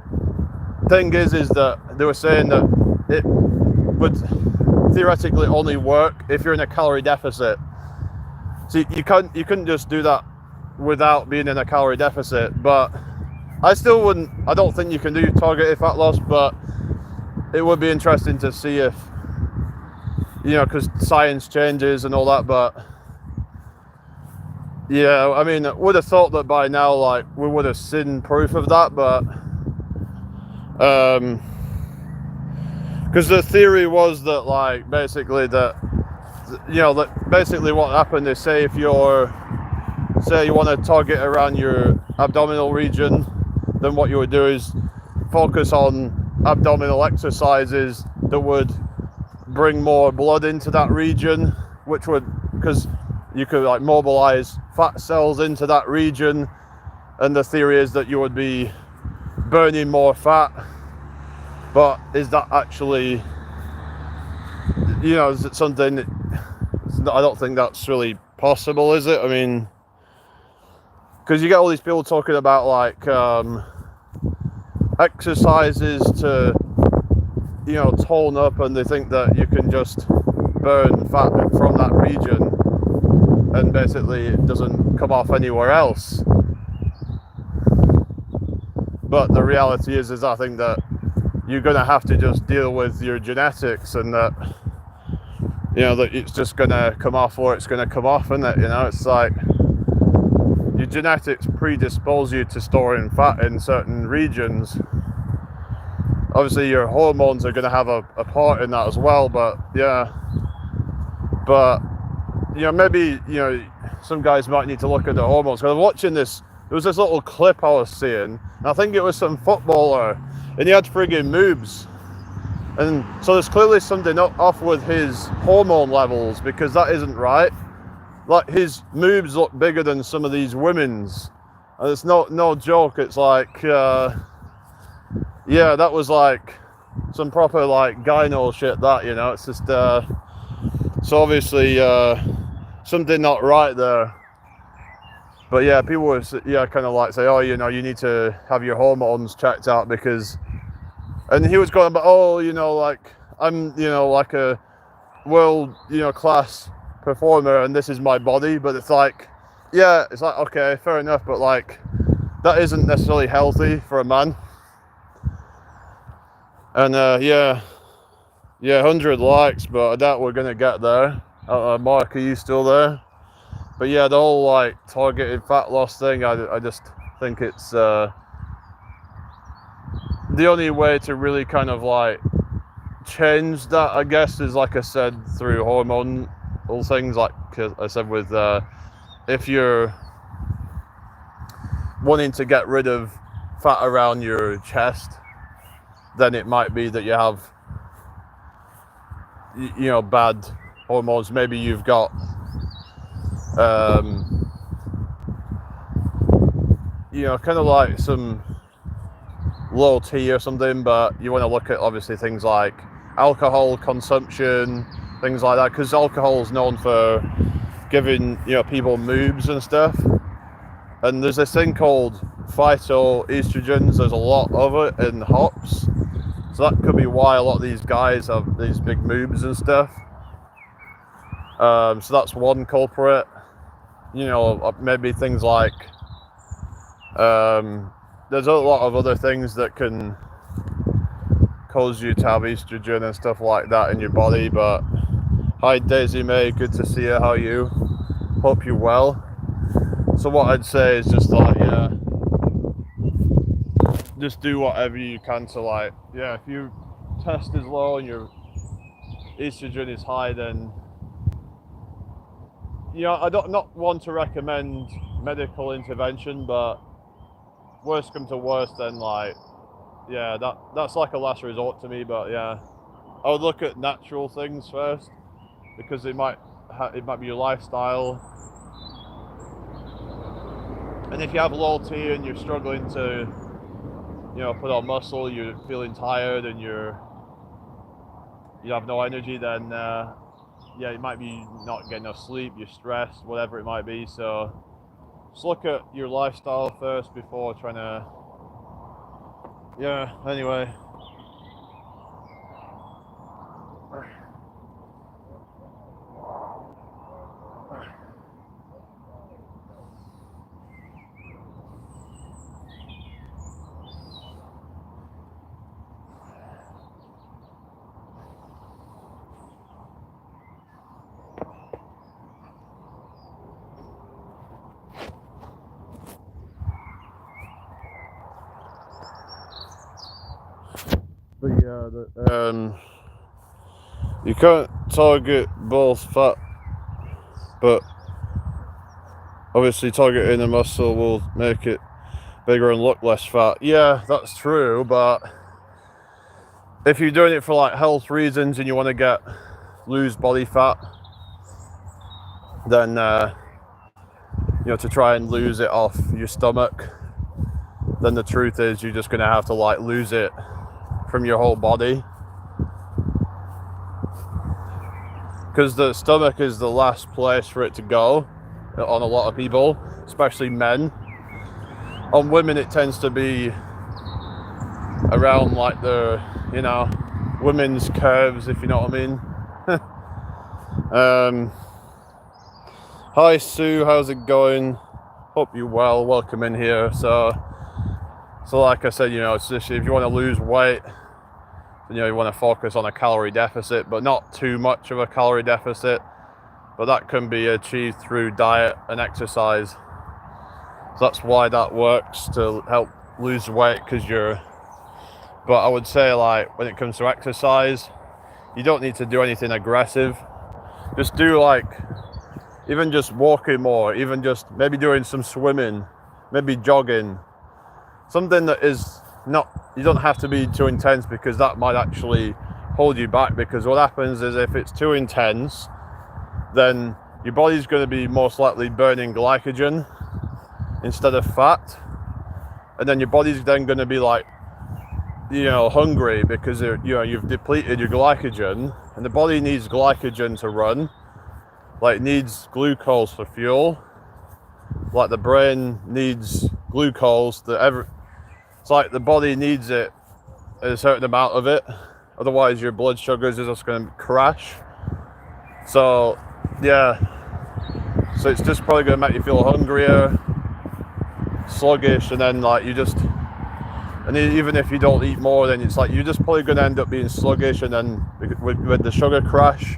thing is that they were saying that it would theoretically only work if you're in a calorie deficit. So you couldn't just do that without being in a calorie deficit. But I don't think you can do targeted fat loss, but it would be interesting to see if, because science changes and all that. But yeah, I mean, I would have thought that by now, like, we would have seen proof of that, but because the theory was that, like, basically that basically what happened is, say you want to target around your abdominal region, then what you would do is focus on abdominal exercises that would bring more blood into that region, which would, because you could like mobilize fat cells into that region, and the theory is that you would be burning more fat. But is that actually, is it something that, I don't think that's really possible, is it? I mean, because you get all these people talking about like exercises to tone up, and they think that you can just burn fat from that region and basically it doesn't come off anywhere else. But the reality is I think that you're going to have to just deal with your genetics, and that that it's just going to come off or it's going to come off, and that it's like your genetics predispose you to storing fat in certain regions. Obviously your hormones are going to have a part in that as well, but maybe some guys might need to look at the hormones. Because I'm watching this, there was this little clip I was seeing, and I think it was some footballer, and he had friggin' moobs, and so there's clearly something off with his hormone levels, because that isn't right. Like, his moobs look bigger than some of these women's, and it's no joke. It's like that was like some proper like gyno shit, that it's just so obviously something not right there. But yeah, people were kind of like say, oh, you need to have your hormones checked out, because, and he was going about, oh, like, I'm like a world class performer and this is my body. But it's like, okay, fair enough, but like that isn't necessarily healthy for a man. And 100 likes, but I doubt we're gonna get there. Mark, are you still there? But yeah, the whole like targeted fat loss thing, I just think it's the only way to really kind of like change that, I guess, is like I said, through hormonal things. Like I said, with if you're wanting to get rid of fat around your chest, then it might be that you have, you know, bad hormones. Maybe you've got you know, kind of like some low T or something, but you want to look at obviously things like alcohol consumption, things like that, because alcohol is known for giving, you know, people moobs and stuff. And there's this thing called phytoestrogens. There's a lot of it in hops, so that could be why a lot of these guys have these big moobs and stuff. So that's one culprit. You know, maybe things like there's a lot of other things that can cause you to have estrogen and stuff like that in your body. But hi Daisy May, good to see you. How are you? Hope you're well. So what I'd say is just like, yeah, just do whatever you can to, like, yeah, if your test is low and your estrogen is high, then, you know, I don't not want to recommend medical intervention, but worst come to worst, then, like, yeah, that's like a last resort to me. But yeah, I would look at natural things first, because it might be your lifestyle. And if you have low T and you're struggling to, you know, put on muscle, you're feeling tired and you have no energy, then yeah, it might be not getting enough sleep, you're stressed, whatever it might be. So just look at your lifestyle first before trying to, yeah, anyway. But yeah, you can't target both fat, but obviously targeting the muscle will make it bigger and look less fat. Yeah, that's true, but if you're doing it for like health reasons and you want to lose body fat, then you know, to try and lose it off your stomach, then the truth is you're just gonna have to like lose it from your whole body, because the stomach is the last place for it to go on a lot of people, especially men. On women it tends to be around like the, you know, women's curves, if you know what I mean. Hi Sue, how's it going? Hope you're well, welcome in here. So like I said, you know, it's just, if you want to lose weight, you know, you want to focus on a calorie deficit, but not too much of a calorie deficit. But that can be achieved through diet and exercise. So that's why that works, to help lose weight, because but I would say, like, when it comes to exercise, you don't need to do anything aggressive. Just do like, even just walking more, even just maybe doing some swimming, maybe jogging. Something that is not, you don't have to be too intense, because that might actually hold you back. Because what happens is, if it's too intense, then your body's going to be most likely burning glycogen instead of fat, and then your body's then going to be like, you know, hungry, because you know, you've depleted your glycogen, and the body needs glycogen to run, like it needs glucose for fuel, like the brain needs glucose. It's like the body needs it, a certain amount of it, otherwise your blood sugars are just going to crash. So yeah, so it's just probably going to make you feel hungrier, sluggish, and then like and even if you don't eat more, then it's like you're just probably going to end up being sluggish, and then with the sugar crash,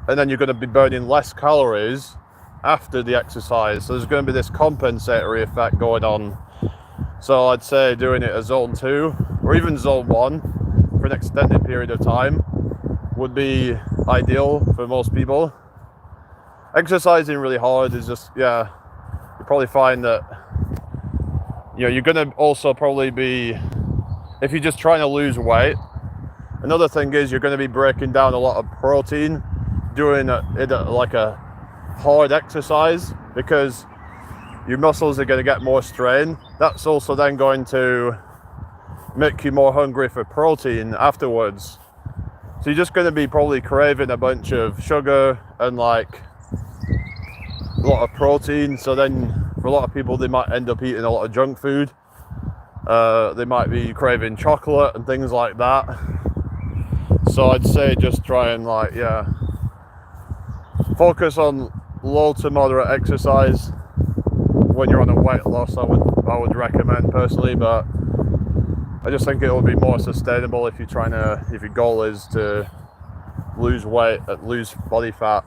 and then you're going to be burning less calories, after the exercise. So there's going to be this compensatory effect going on. So I'd say doing it as zone 2 or even zone 1 for an extended period of time would be ideal for most people. Exercising really hard is just, yeah, you probably find that, you know, you're going to also probably be, if you're just trying to lose weight, another thing is you're going to be breaking down a lot of protein doing like a hard exercise, because your muscles are going to get more strain. That's also then going to make you more hungry for protein afterwards. So you're just going to be probably craving a bunch of sugar and like a lot of protein. So then for a lot of people, they might end up eating a lot of junk food. They might be craving chocolate and things like that. So I'd say just try and like, yeah, focus on low to moderate exercise when you're on a weight loss. I would recommend personally, but I just think it will be more sustainable if if your goal is to lose weight, lose body fat,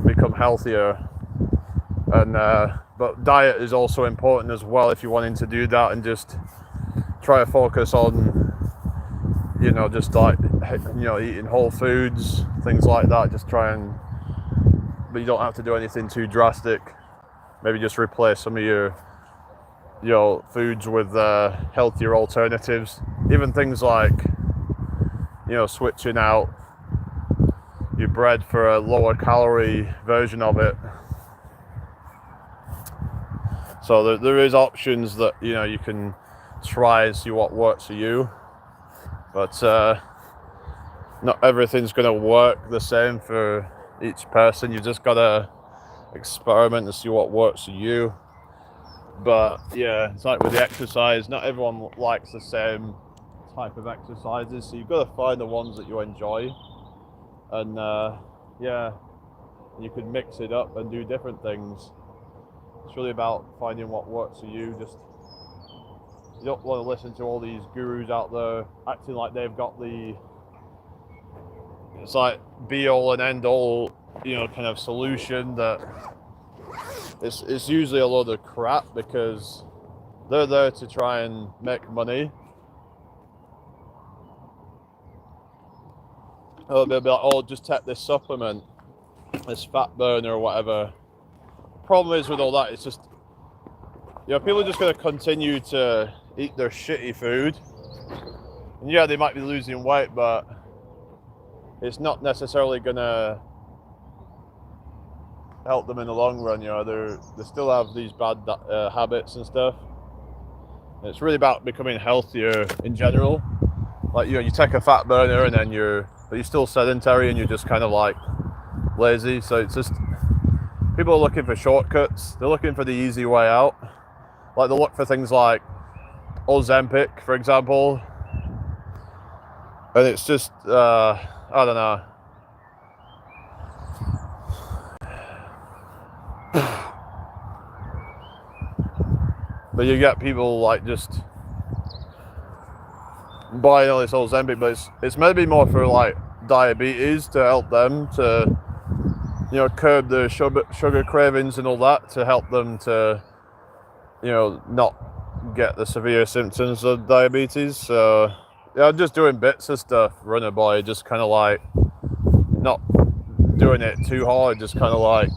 become healthier. And but diet is also important as well if you're wanting to do that, and just try to focus on, you know, just like, you know, eating whole foods, things like that. Just try and, but you don't have to do anything too drastic. Maybe just replace some of your foods with healthier alternatives. Even things like, you know, switching out your bread for a lower calorie version of it. So there is options that, you know, you can try and see what works for you. But not everything's going to work the same for each person. You just got to experiment and see what works for you. But yeah, it's like with the exercise, not everyone likes the same type of exercises, so you've got to find the ones that you enjoy. And yeah, you can mix it up and do different things. It's really about finding what works for you. Just, you don't want to listen to all these gurus out there acting like they've got it's like be all and end all, you know, kind of solution. That it's usually a load of crap, because they're there to try and make money. They'll be like, oh, just take this supplement, this fat burner or whatever. Problem is with all that, it's just, you know, people are just going to continue to eat their shitty food. And yeah, they might be losing weight, but it's not necessarily going to help them in the long run. You know, they still have these bad habits and stuff. And it's really about becoming healthier in general. Like, you know, you take a fat burner and then you're still sedentary and you're just kind of like lazy. So it's just, people are looking for shortcuts. They're looking for the easy way out. Like, they look for things like Ozempic, for example. And it's just, I don't know. But you get people like just buying all this Ozempic, but it's maybe more for like diabetes, to help them to, you know, curb the sugar cravings and all that, to help them to, you know, not get the severe symptoms of diabetes. So yeah, I'm just doing bits of stuff, runner boy, just kind of like not doing it too hard, just kind of like,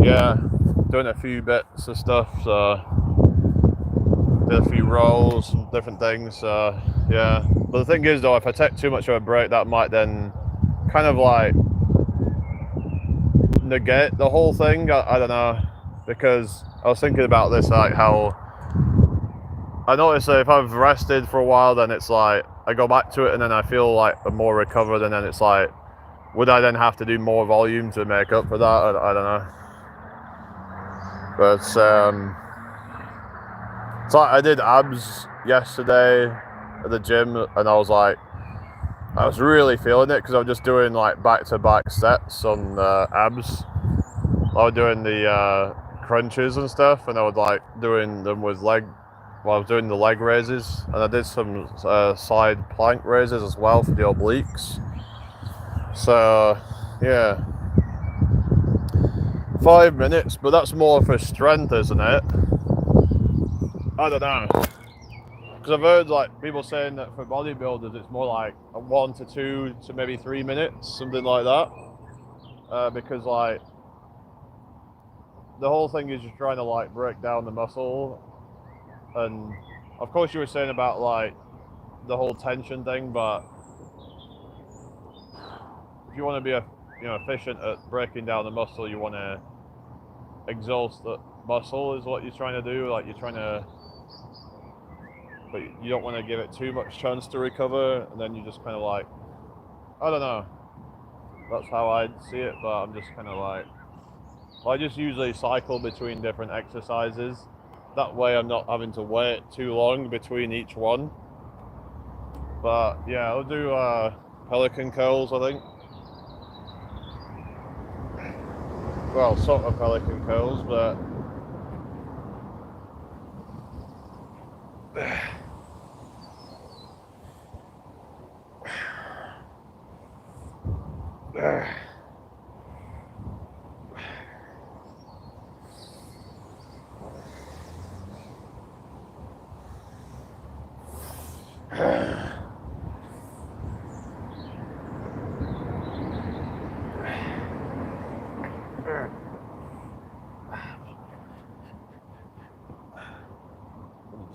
yeah, doing a few bits of stuff. So did a few rolls and different things. So yeah, but the thing is though, if I take too much of a break, that might then kind of like negate the whole thing. I don't know, because I was thinking about this, like how I noticed that if I've rested for a while, then it's like I go back to it and then I feel like I'm more recovered, and then it's like, would I then have to do more volume to make up for that? I don't know. But so I did abs yesterday at the gym, and I was really feeling it, because I was just doing like back-to-back sets on abs. I was doing the crunches and stuff, and I was like doing them with I was doing the leg raises, and I did some side plank raises as well for the obliques. So yeah, 5 minutes, but that's more for strength, isn't it? I don't know. Because I've heard like people saying that for bodybuilders it's more like a 1 to 2 to maybe 3 minutes, something like that. Because like the whole thing is just trying to like break down the muscle, and of course you were saying about like the whole tension thing, but if you want to be efficient at breaking down the muscle, you want to exhaust the muscle is what you're trying to do. Like you're trying to, but you don't want to give it too much chance to recover, and then you just kind of like, I don't know. That's how I'd see it, but I'm just kind of like, I just usually cycle between different exercises. That way I'm not having to wait too long between each one. But yeah, I'll do pelican curls, I think. Well, sort of pelican curls, but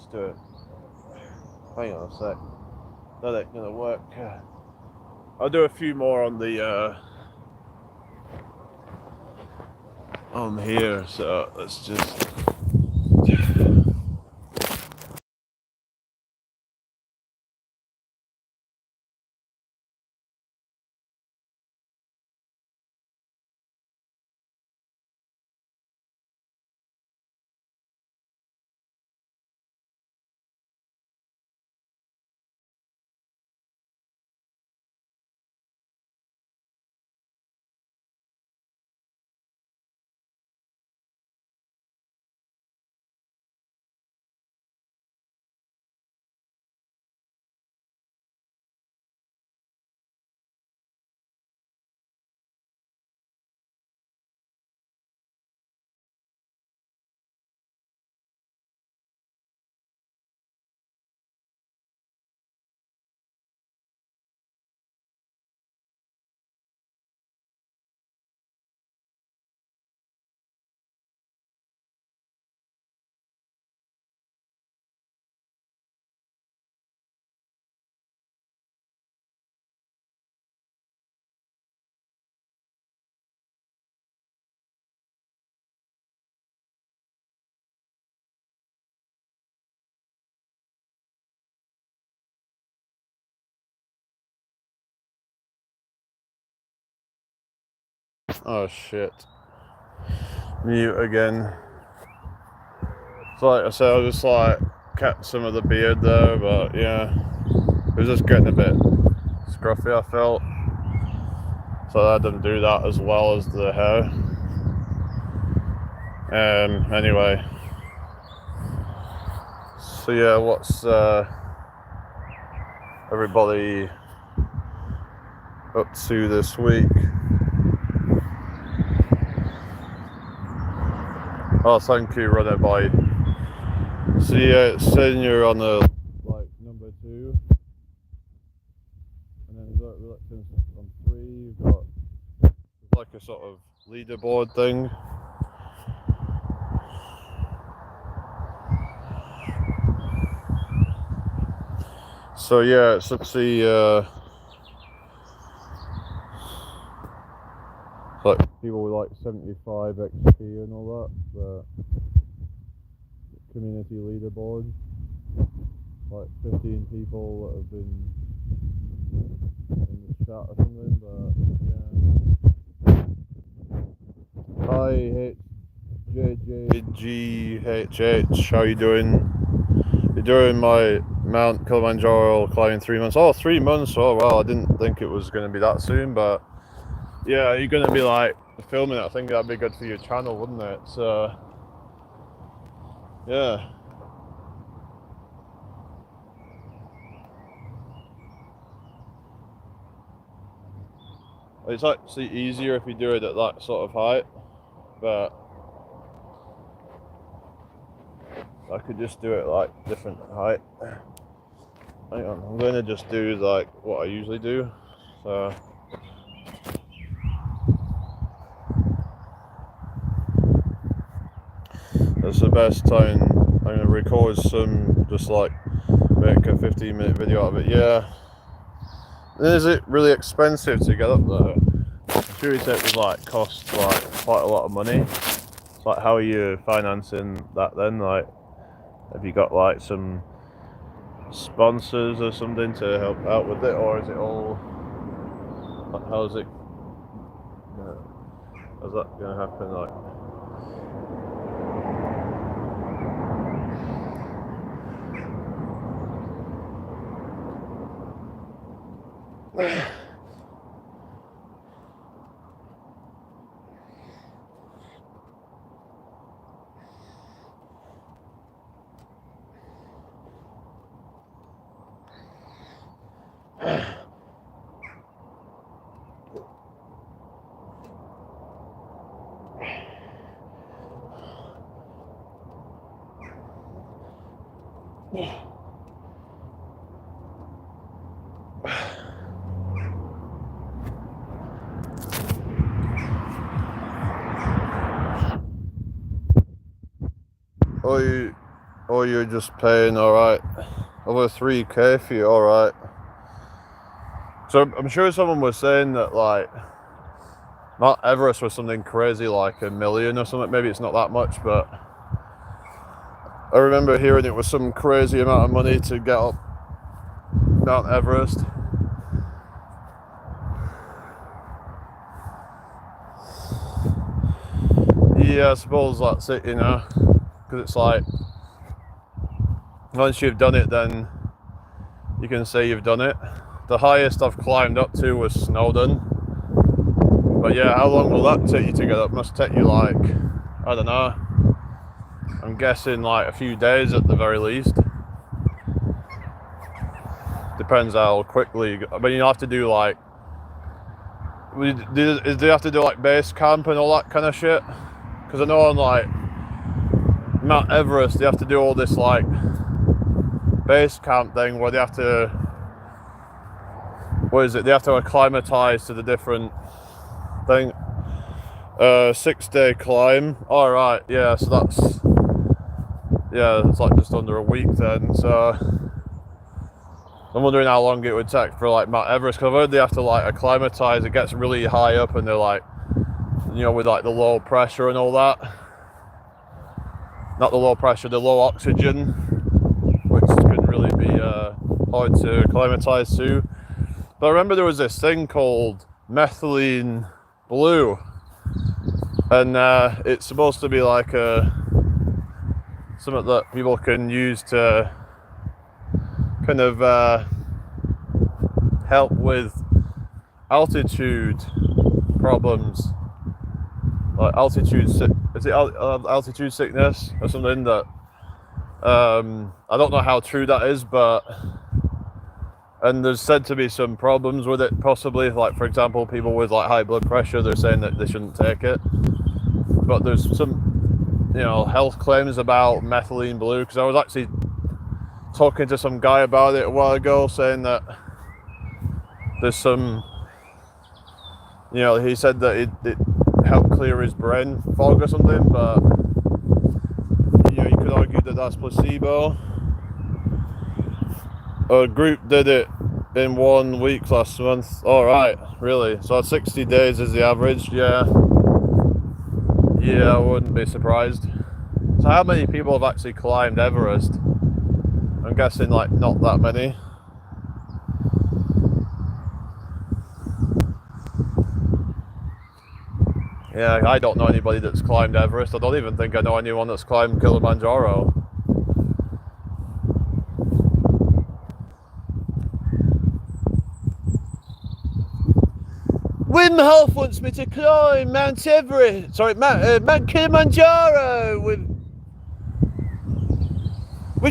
let's do it. Hang on a sec. That ain't gonna work. I'll do a few more on the on here. So let's just. Oh shit. Mute again. So like I said, I just like kept some of the beard there, but yeah, it was just getting a bit scruffy, I felt. So I didn't do that as well as the hair. Anyway. So yeah, what's everybody up to this week? Oh, thank you, Runner Bite. So yeah, it's saying you're on the like number 2, and then you've got reluctance on 3. You've got like a sort of leaderboard thing. So yeah, it's up to like people with like 75 XP and all that, the community leaderboard. Like 15 people that have been in the chat or something, but yeah. Hi JJGHH, how you doing? You're doing my Mount Kilimanjaro climbing 3 months. Oh, 3 months, oh well, I didn't think it was going to be that soon, but yeah, you're going to be like filming it. I think that'd be good for your channel, wouldn't it? So yeah. It's actually easier if you do it at that sort of height. but I could just do it like different height. Hang on, I'm going to just do like what I usually do. So that's the best time. I'm going to record some, just like make a 15-minute video out of it. Yeah. Is it really expensive to get up there? I'm sure you said it was like cost like quite a lot of money. It's like, how are you financing that then? Like, have you got like some sponsors or something to help out with it, or is it all? How's it? How's that gonna happen? Like, or you're just paying alright over 3K for you, alright. So I'm sure someone was saying that like Mount Everest was something crazy like $1 million or something. Maybe it's not that much, but I remember hearing it was some crazy amount of money to get up Mount Everest. Yeah, I suppose that's it, you know, because it's like once you've done it, then you can say you've done it. The highest I've climbed up to was Snowdon, but yeah, how long will that take you to get up? Must take you like, I don't know, I'm guessing like a few days at the very least. Depends how quickly, but you have to do like, do you have to do like base camp and all that kind of shit? Because I know on like Mount Everest they have to do all this like base camp thing where they have to, what is it, they have to acclimatise to the different thing. 6-day climb. Alright, yeah, so that's, yeah, it's like just under a week then. So I'm wondering how long it would take for like Mount Everest, because I've heard they have to like acclimatise. It gets really high up and they're like, you know, with like the low pressure and all that. Not the low pressure, the low oxygen, which can really be hard to acclimatise to. But I remember there was this thing called methylene blue, and it's supposed to be like something that people can use to kind of help with altitude problems, like altitude sickness or something. That I don't know how true that is, but and there's said to be some problems with it, possibly, like for example people with like high blood pressure, they're saying that they shouldn't take it. But there's some, you know, health claims about methylene blue, because I was actually talking to some guy about it a while ago, saying that there's some, you know, he said that it helped clear his brain fog or something, but you know, you could argue that that's placebo. A group did it in 1 week last month. Alright, really? So 60 days is the average? Yeah, I wouldn't be surprised. So how many people have actually climbed Everest? I'm guessing like not that many. Yeah, I don't know anybody that's climbed Everest. I don't even think I know anyone that's climbed Kilimanjaro. Wim Hof wants me to climb Mount Everest, sorry, Mount Kilimanjaro with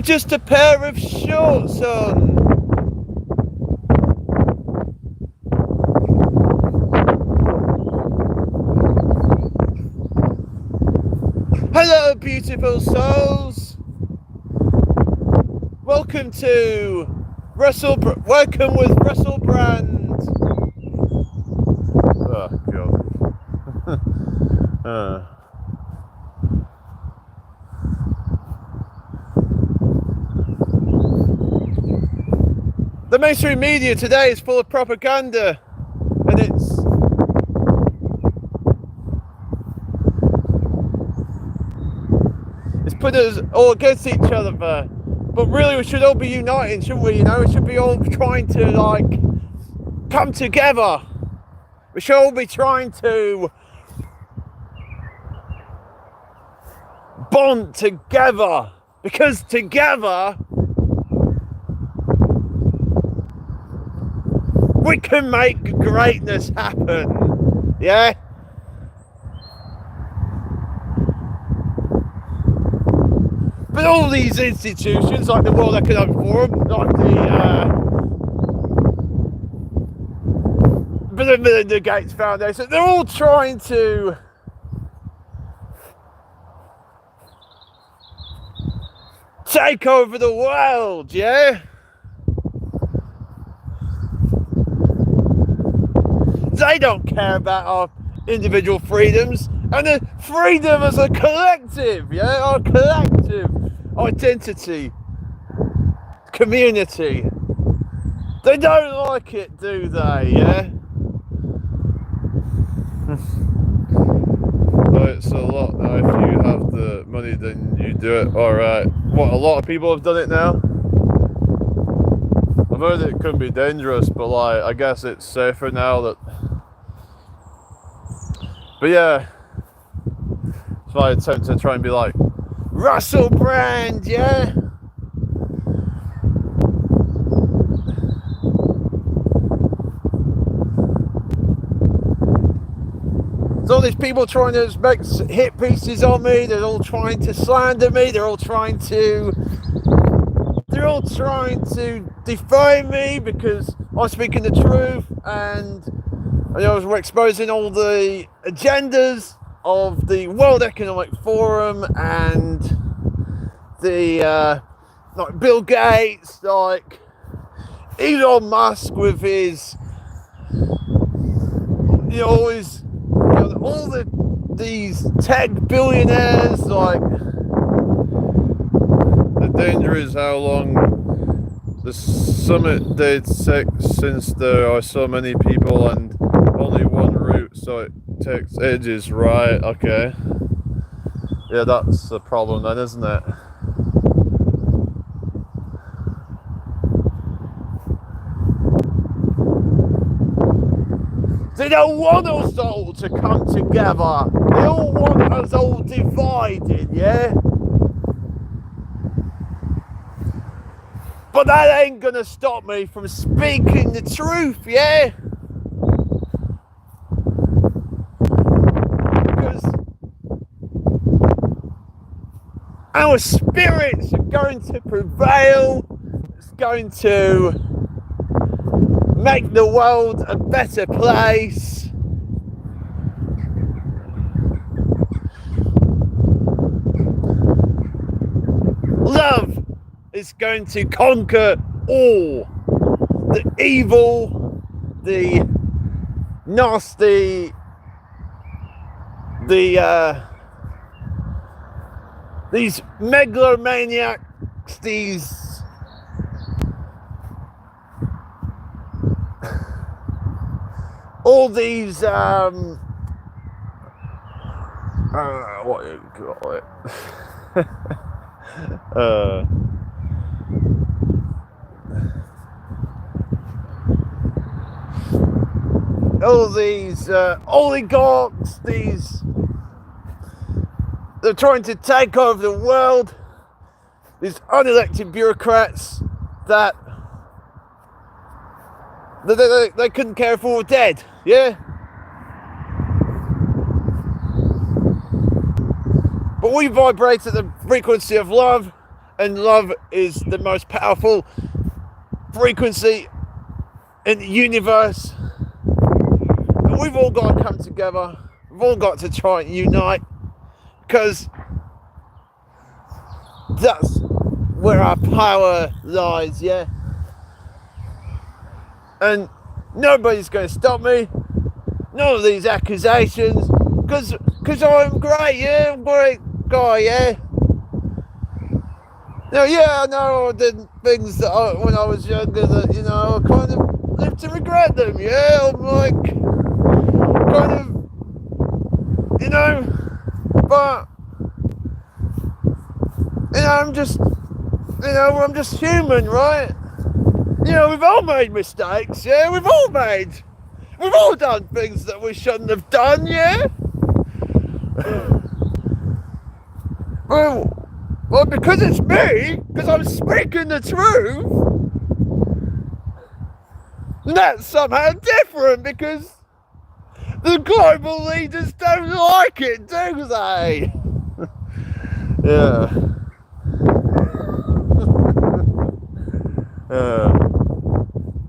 just a pair of shorts on. beautiful souls. Welcome to Welcome with Russell Brand. Oh God. The mainstream media today is full of propaganda, and it's put us all against each other. But really, we should all be uniting, shouldn't we? You know, we should be all trying to come together. We should all be trying to bond together, because together we can make greatness happen. Yeah? But all these institutions, like the World Economic Forum, like the Melinda Gates Foundation, they're all trying to take over the world, yeah? They don't care about our individual freedoms and the freedom as a collective, yeah? Our collective identity, community. They don't like it, do they, yeah? It's a lot now. If you have the money, then you do it. Alright. What, a lot of people have done it now? I've heard it can be dangerous, but I guess it's safer now that... But yeah, so I attempt to try and be like Russell Brand, yeah? There's all these people trying to make hit pieces on me, they're all trying to slander me, they're all trying to defame me because I'm speaking the truth, and we're exposing all the agendas of the World Economic Forum and the like Bill Gates, like Elon Musk with his all these tech billionaires. Like, the danger is how long the summit dates since there are so many people and only one route, so it takes ages, right? Okay. Yeah, that's the problem then, isn't it? They don't want us all to come together. They all want us all divided, yeah? But that ain't gonna stop me from speaking the truth, yeah? Because our spirits are going to prevail. It's going to make the world a better place. Love is going to conquer all the evil, the nasty, these megalomaniacs, these all these what do you call it? All these oligarchs, they're trying to take over the world. These unelected bureaucrats that they couldn't care if we were dead, yeah? But we vibrate at the frequency of love, and love is the most powerful frequency in the universe. And we've all got to come together. We've all got to try and unite, because That's where our power lies, yeah? And nobody's going to stop me. None of these accusations. Because I'm great, yeah? I'm a great guy, yeah? Now, yeah, I know I did things that when I was younger that, you know, I kind of live to regret them, yeah? I'm like, kind of, you know, but, you know, I'm just human, right? You know, we've all made mistakes, yeah? We've all done things that we shouldn't have done, yeah? Well, because it's me, because I'm speaking the truth, that's somehow different, because the global leaders don't like it, do they? Yeah.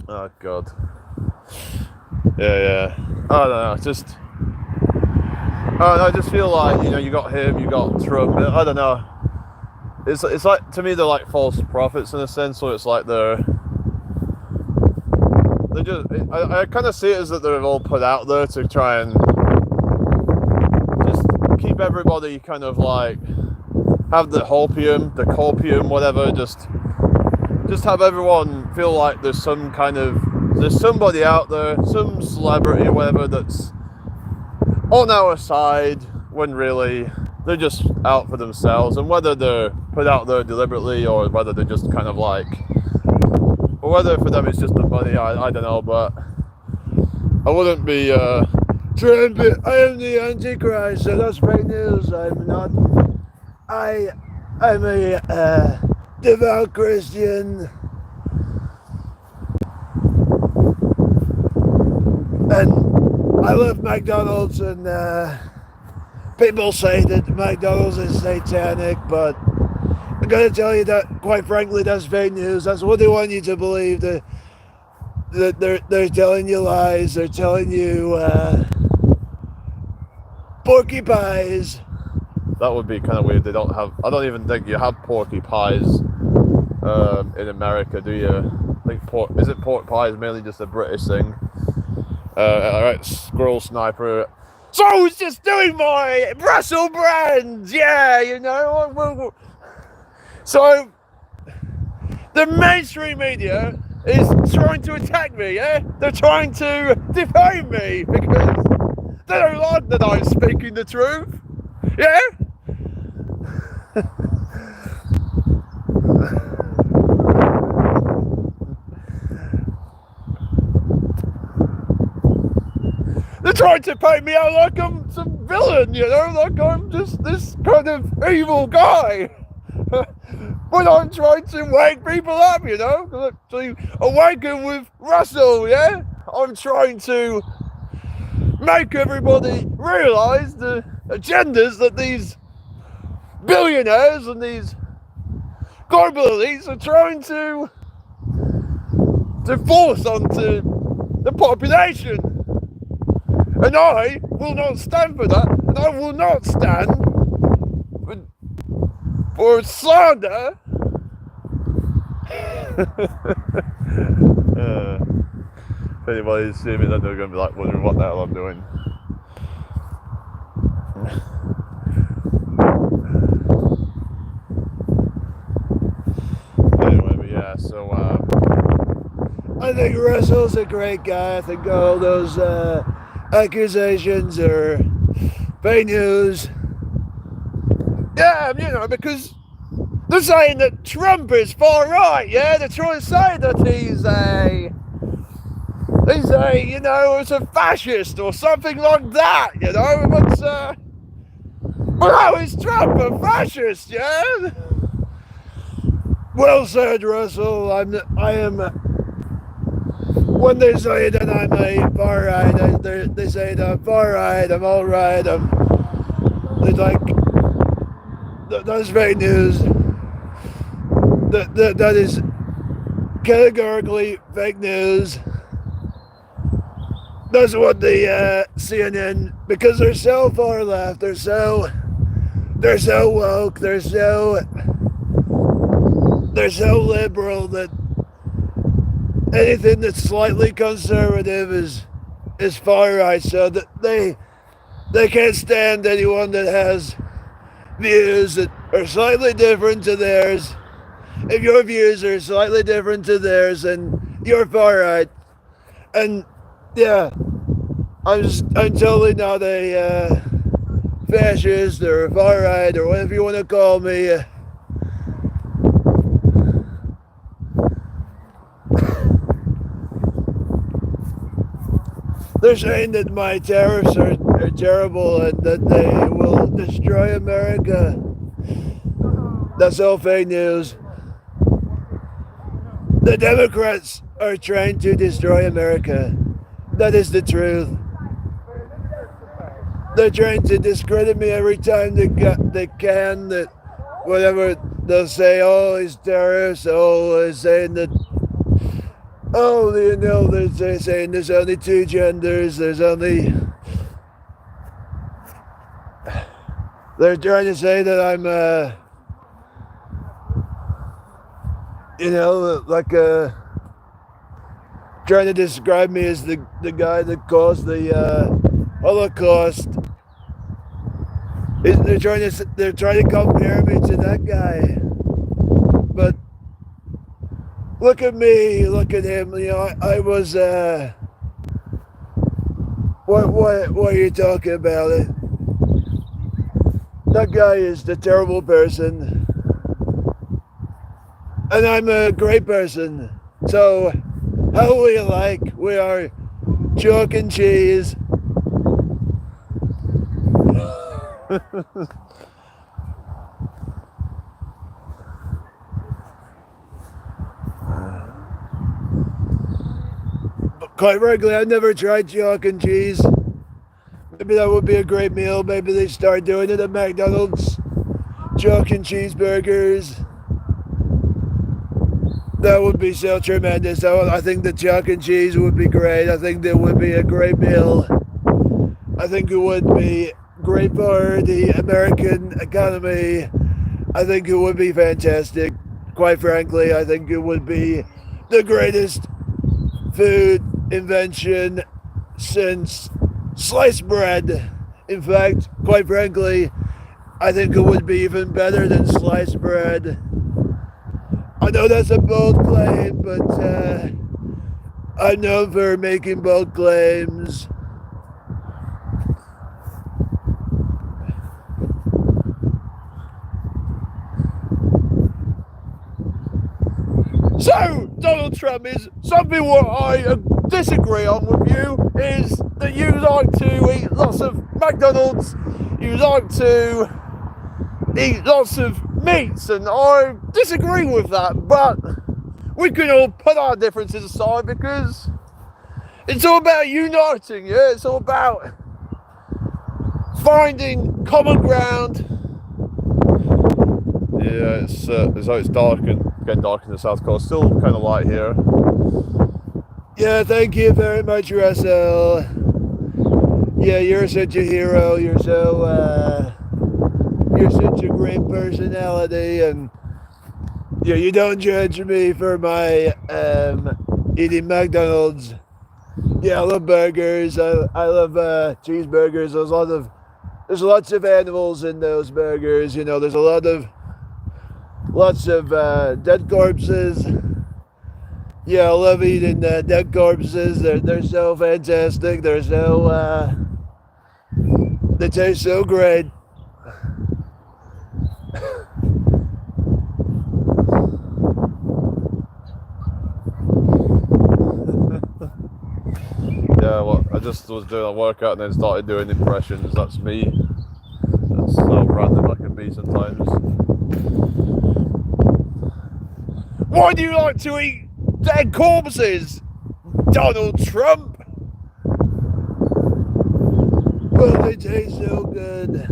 Oh, God. Yeah. I don't know, I just feel like, you know, you got him, you got Trump, I don't know. It's like, to me, they're like false prophets in a sense, so it's like they're just, I kind of see it as that they're all put out there to try and just keep everybody kind of like, have the copium, whatever, just have everyone feel like there's somebody out there, some celebrity or whatever that's on our side, when really they're just out for themselves, and whether they're put out there deliberately or whether they're just kind of like, or whether for them it's just the money, I don't know, but I wouldn't be trying to, I am the Antichrist, so that's fake news. I'm a devout Christian, and I love McDonald's, and people say that McDonald's is satanic, but I'm going to tell you that, quite frankly, that's fake news. That's what they want you to believe. That they're telling you lies. They're telling you porky pies. That would be kind of weird. I don't even think you have porky pies in America, do you? I think pork pie is mainly just a British thing. Alright, Squirrel Sniper. So I was just doing my Brussels brands, yeah, you know. So the mainstream media is trying to attack me, yeah? They're trying to defame me because they don't like that I'm speaking the truth, yeah? They're trying to paint me out like I'm some villain, you know, like I'm just this kind of evil guy. But I'm trying to wake people up, you know, to awaken with Russell, yeah? I'm trying to make everybody realise the agendas that these billionaires and these global elites are trying to force onto the population. And I will not stand for that, and I will not stand for slander. If anybody's seeing me, then they're going to be like wondering what the hell I'm doing. Anyway, but yeah, so I think Russell's a great guy. I think all those accusations are fake news. Yeah, you know, because they're saying that Trump is far right, yeah? They're trying to say that he's a, you know, it's a fascist or something like that, you know? But how is Trump a fascist, yeah? Well said, Russell. I am. When they say that I'm a far right, they say that I'm far right, I'm all right, they're like, that's fake news. That is categorically fake news. That's what the CNN, because they're so far left, they're so woke, they're so they're so liberal that anything that's slightly conservative is far right, so that they can't stand anyone that has views that are slightly different to theirs. If your views are slightly different to theirs, then you're far right. And yeah, I'm totally not a fascist or far right or whatever you want to call me. They're saying that my tariffs are terrible and that they will destroy America. That's all fake news. The Democrats are trying to destroy America. That is the truth. They're trying to discredit me every time they can. That whatever they'll say, oh, it's tariffs. Oh, they're saying that. Oh, you know, they're saying there's only two genders. There's only. They're trying to say that I'm, you know, like trying to describe me as the guy that caused the Holocaust. They're trying to compare me to that guy, but look at me, look at him. You know, I was. What are you talking about? That guy is the terrible person, and I'm a great person. So, how are we alike? We are chalk and cheese. But quite frankly, I've never tried chalk and cheese. Maybe that would be a great meal. Maybe they start doing it at McDonald's. Chalk and cheeseburgers. That would be so tremendous. I think the chalk and cheese would be great. I think that would be a great meal. I think it would be great for the American economy. I think it would be fantastic. Quite frankly, I think it would be the greatest food invention since sliced bread. In fact, quite frankly, I think it would be even better than sliced bread. I know that's a bold claim, but I'm known for making bold claims. So, Donald Trump, is something what I disagree on with you is that you like to eat lots of McDonald's, you like to eat lots of meats, and I disagree with that, but we can all put our differences aside because it's all about uniting, yeah? It's all about finding common ground. Yeah, it's dark and getting dark in the south coast. Still kind of light here. Yeah, thank you very much, Russell. Yeah, you're such a hero. You're such a great personality, and yeah, you don't judge me for my eating McDonald's. Yeah, I love burgers. I love cheeseburgers. There's lots of animals in those burgers. You know, there's lots of dead corpses. Yeah, I love eating dead corpses. They're so fantastic. They taste so great. Yeah, well, I just was doing a workout and then started doing impressions. That's me. That's so random I can be sometimes. Why do you like to eat dead corpses, Donald Trump? Well, they taste so good.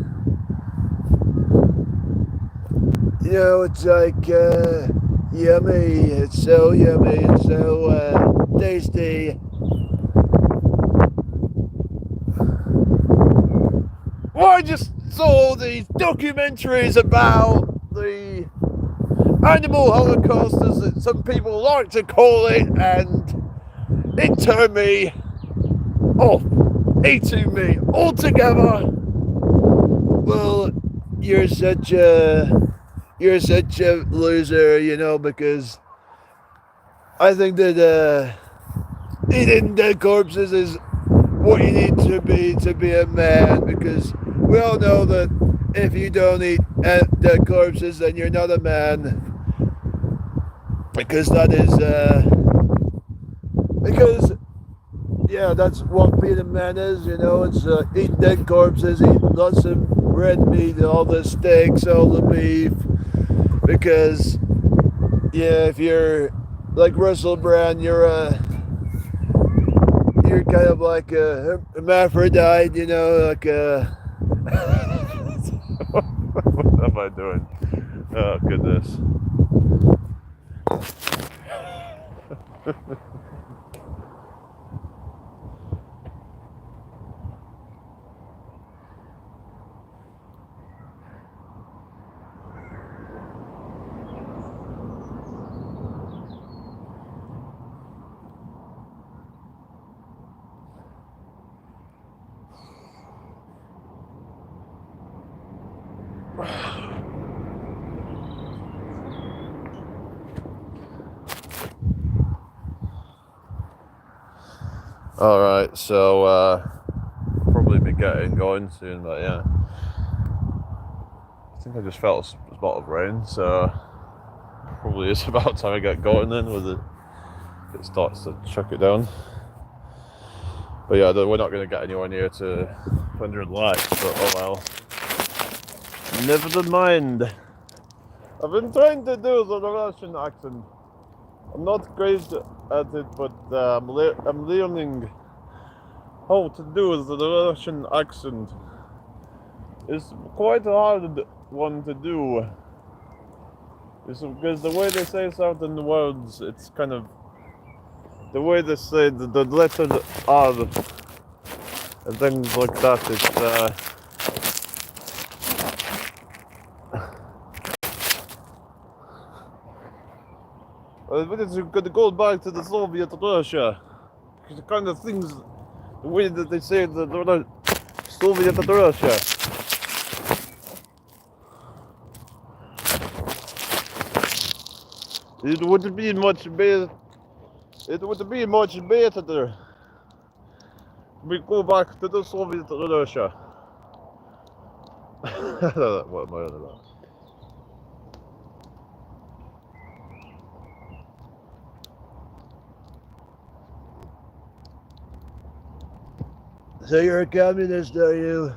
You know, it's like yummy. It's so yummy. It's so tasty. Well, I just saw these documentaries about the animal holocaust, as some people like to call it, and it turned me off, eating me altogether. Well, you're such a loser, you know, because I think that eating dead corpses is what you need to be a man, because we all know that if you don't eat dead corpses, then you're not a man, because that is because yeah, that's what being a man is, you know. It's eat dead corpses, eat lots of red meat, all the steaks, all the beef, because yeah, if you're like Russell Brand, you're kind of like a hermaphrodite, you know, like a what am I doing? Oh goodness. Alright, so probably be getting going soon, but yeah. I think I just felt a spot of rain, so probably it's about time I get going then with it. It starts to chuck it down. But yeah, we're not going to get anywhere near to 100 likes, but oh well. Never mind. I've been trying to do the Russian accent. I'm not great at it, but I'm learning how to do the Russian accent. It's quite a hard one to do. It's because the way they say certain words, it's kind of the way they say the letters R and things like that. It's but it's going to go back to the Soviet Russia. The kind of things, the way that they say the Soviet Russia. It would be much better. It would be much better. We go back to the Soviet Russia. What am I on about? So you're a communist, are you?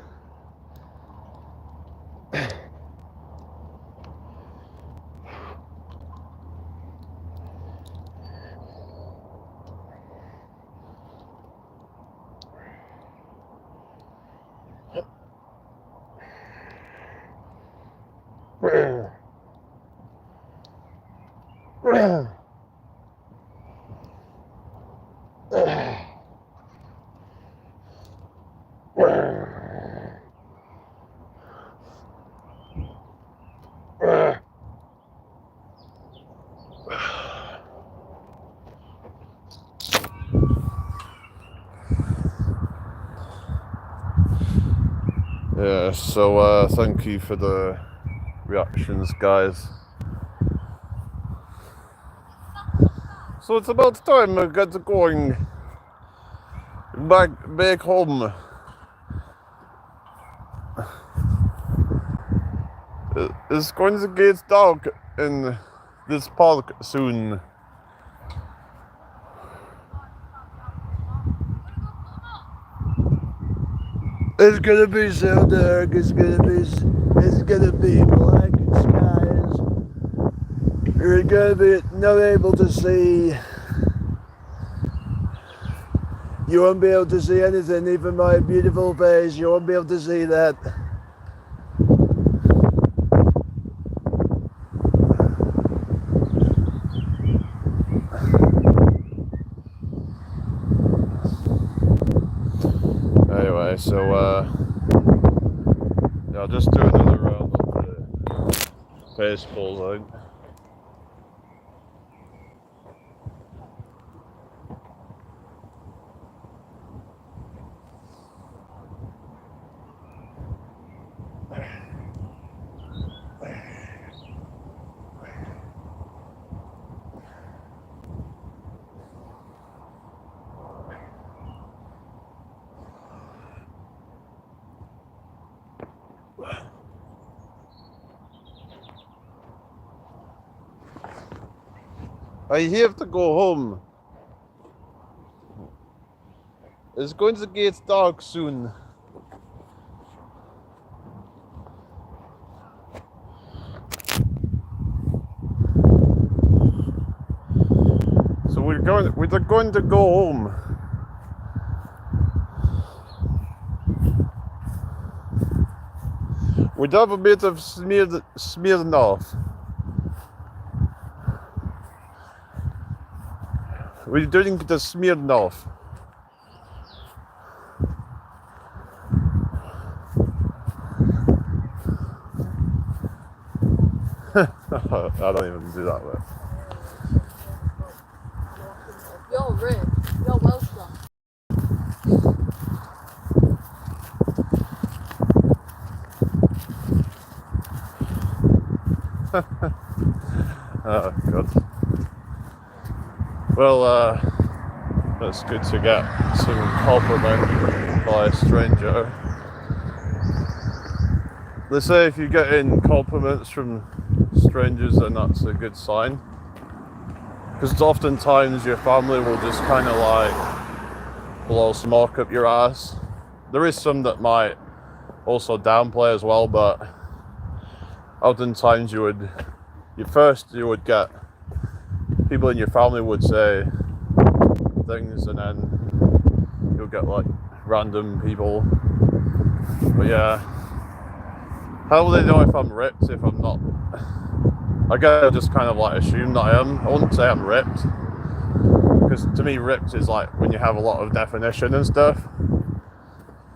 Yeah, so thank you for the reactions, guys. So it's about time I get going back home. It's going to get dark in this park soon. It's gonna be so dark. It's gonna be black skies. You're gonna be not able to see. You won't be able to see anything, even my beautiful face. You won't be able to see that. Anyway, so yeah, I'll just do another round of the baseballs out. I have to go home. It's going to get dark soon. So we're going to go home. We'd have a bit of Smirnoff. We're doing the Smirnoff. I don't even do that way. You're rich. You're welcome. Oh, God. Well, that's good to get some compliment by a stranger. They say if you get in compliments from strangers, then that's a good sign. Because oftentimes your family will just kind of like blow smoke up your ass. There is some that might also downplay as well, but oftentimes you would get people in your family would say things, and then you'll get like random people. But yeah, how will they know if I'm ripped if I'm not? I guess I'll just kind of like assume that I am. I wouldn't say I'm ripped, because to me ripped is like when you have a lot of definition and stuff.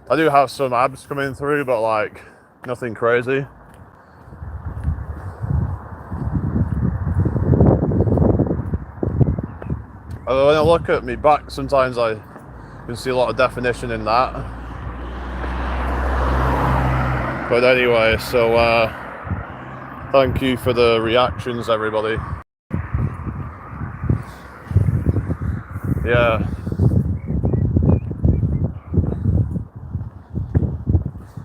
I do have some abs coming through, but like nothing crazy. Although when I look at me back, sometimes I can see a lot of definition in that. But anyway, so thank you for the reactions, everybody. Yeah.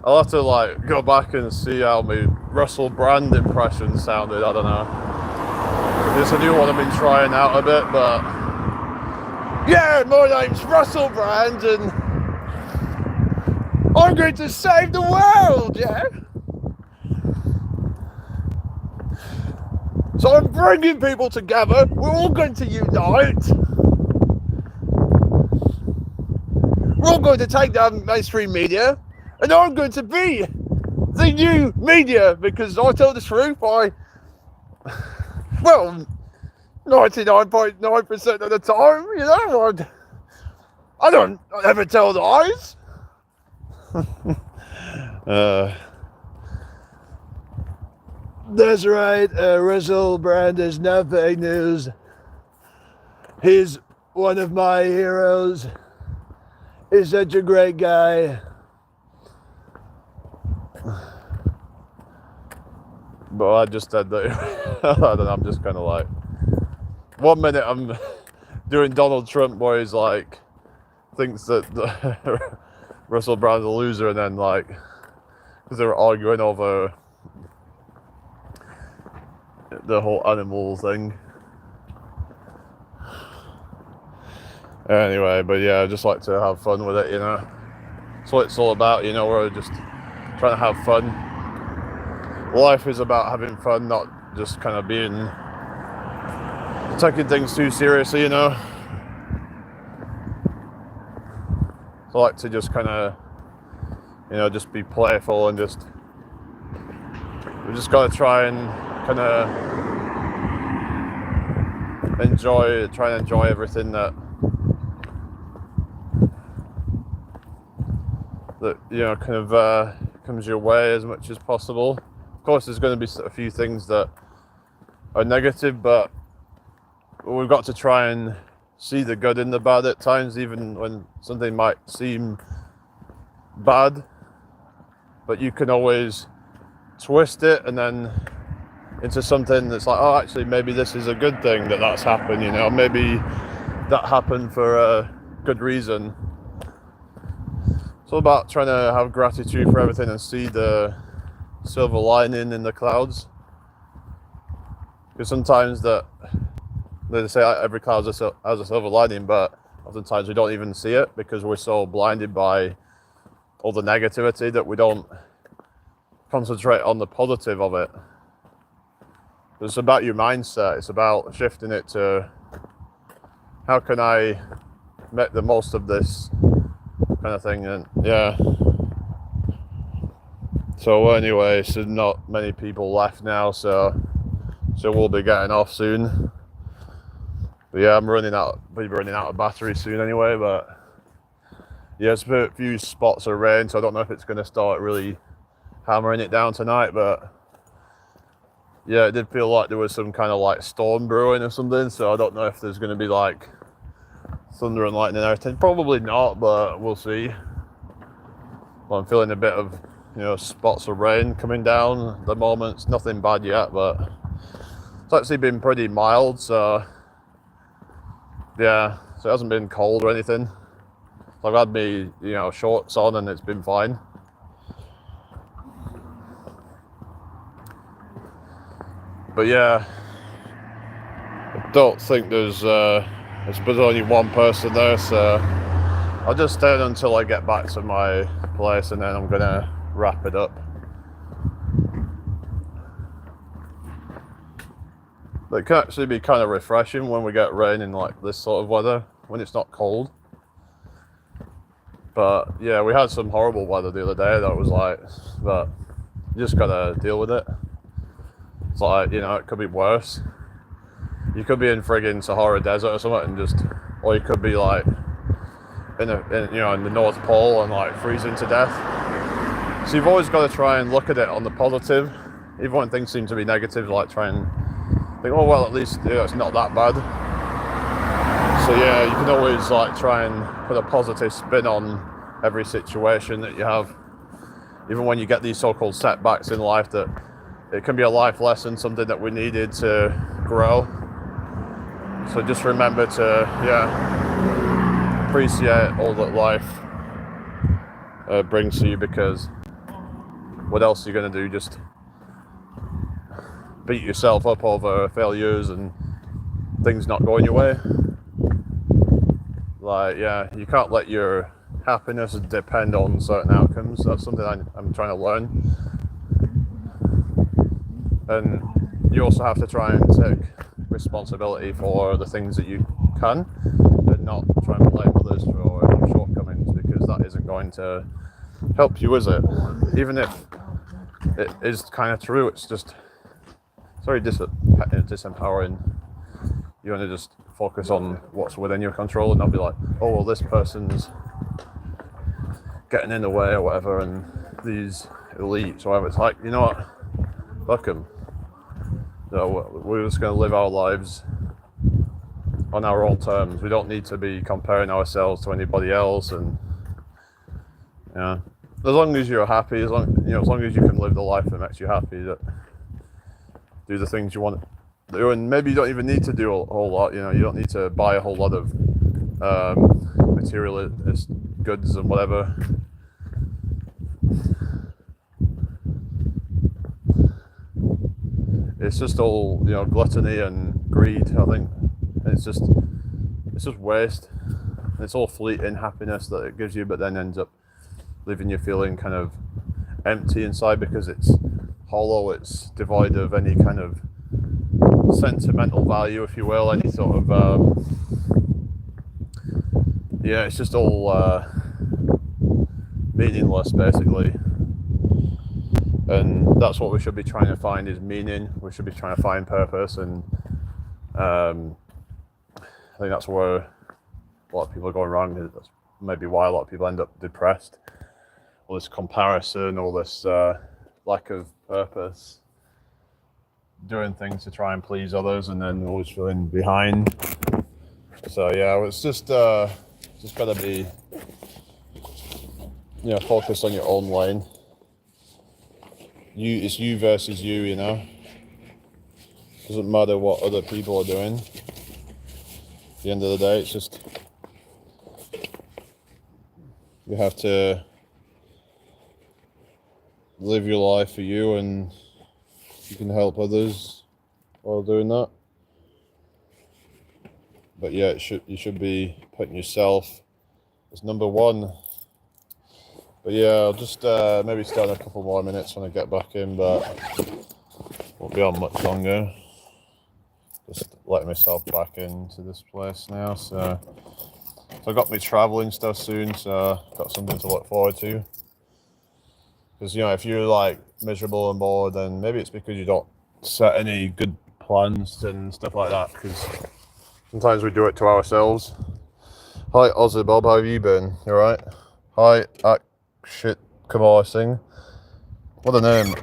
I'll have to like go back and see how my Russell Brand impression sounded. I don't know. This is a new one I've been trying out a bit, but yeah, my name's Russell Brand and I'm going to save the world, yeah? So I'm bringing people together, we're all going to unite. We're all going to take down mainstream media, and I'm going to be the new media, because I tell the truth, well, 99.9% of the time, you know, I don't ever tell lies. That's right, Russell Brand is not fake news. He's one of my heroes. He's such a great guy. But I just said that, I don't know, I'm just kind of like, 1 minute I'm doing Donald Trump where he's like, thinks that Russell Brand's a loser, and then like, because they were arguing over the whole animal thing. Anyway, but yeah, I just like to have fun with it, you know. That's what it's all about, you know, we're just trying to have fun. Life is about having fun, not just kind of taking things too seriously, you know. So I like to just kind of, you know, just be playful and we just got to try and kind of try and enjoy everything that you know kind of comes your way as much as possible. Of course, there's going to be a few things that are negative, but we've got to try and see the good in the bad at times, even when something might seem bad. But you can always twist it and then into something that's like, oh, actually, maybe this is a good thing that's happened, you know, maybe that happened for a good reason. It's all about trying to have gratitude for everything and see the silver lining in the clouds. Because sometimes that they say every cloud has a silver lining, but oftentimes we don't even see it because we're so blinded by all the negativity that we don't concentrate on the positive of it. It's about your mindset. It's about shifting it to how can I make the most of this kind of thing. And yeah. So anyway, so not many people left now, so we'll be getting off soon. But yeah, we'll be running out of battery soon anyway. But yeah, there's a few spots of rain, so I don't know if it's going to start really hammering it down tonight. But yeah, it did feel like there was some kind of like storm brewing or something. So I don't know if there's going to be like thunder and lightning and everything. Probably not, but we'll see. Well, I'm feeling a bit of, spots of rain coming down at the moment. It's nothing bad yet, but it's actually been pretty mild. So yeah, so it hasn't been cold or anything. I've had me, shorts on and it's been fine. But yeah, I don't think there's only one person there, so I'll just stay until I get back to my place and then I'm gonna wrap it up. But it can actually be kind of refreshing when we get rain in like this sort of weather, when it's not cold. But yeah, we had some horrible weather the other day that was like, but you just gotta deal with it. It's like, it could be worse. You could be in friggin' Sahara Desert or something or you could be like in the North Pole and like freezing to death. So you've always got to try and look at it on the positive. Even when things seem to be negative, like try and think, oh well, at least it's not that bad. So yeah, you can always like try and put a positive spin on every situation that you have. Even when you get these so-called setbacks in life, that it can be a life lesson, something that we needed to grow. So just remember to appreciate all that life brings to you, because what else are you going to do? Just beat yourself up over failures and things not going your way? Like, yeah, you can't let your happiness depend on certain outcomes. That's something I'm trying to learn. And you also have to try and take responsibility for the things that you can, and not try and blame others for your shortcomings, because that isn't going to help you, is it? Even if it is kind of true, it's very disempowering. You want to just focus on what's within your control and not be like, oh well, this person's getting in the way or whatever, and these elites or whatever. It's like, you know what, fuck them. We're just going to live our lives on our own terms. We don't need to be comparing ourselves to anybody else. And yeah, as long as you're happy, as long as you can live the life that makes you happy, that do the things you want to do, and maybe you don't even need to do a whole lot. You don't need to buy a whole lot of materialist goods and whatever. It's just all, gluttony and greed, I think. It's just waste. It's all fleeting happiness that it gives you, but then ends up leaving you feeling kind of empty inside, because it's hollow, it's devoid of any kind of sentimental value, if you will, any sort of, it's just all meaningless, basically. And that's what we should be trying to find, is meaning. We should be trying to find purpose, and I think that's where a lot of people are going wrong. That's maybe why a lot of people end up depressed. All this comparison, all this lack of purpose, doing things to try and please others, and then always feeling behind. So yeah, it's just gotta be, focus on your own lane. It's you versus you, Doesn't matter what other people are doing. At the end of the day, it's just, you have to live your life for you, and you can help others while doing that. But yeah, you should be putting yourself as number one. But yeah, I'll just maybe start in a couple more minutes when I get back in, but won't be on much longer. Just letting myself back into this place now. So I got my traveling stuff soon, so got something to look forward to. Because, you know, if you're like miserable and bored, then maybe it's because you don't set any good plans and stuff like that. Because sometimes we do it to ourselves. Hi, Ozzy Bob, how have you been? You alright? Hi, shit, come on, sing. What a name,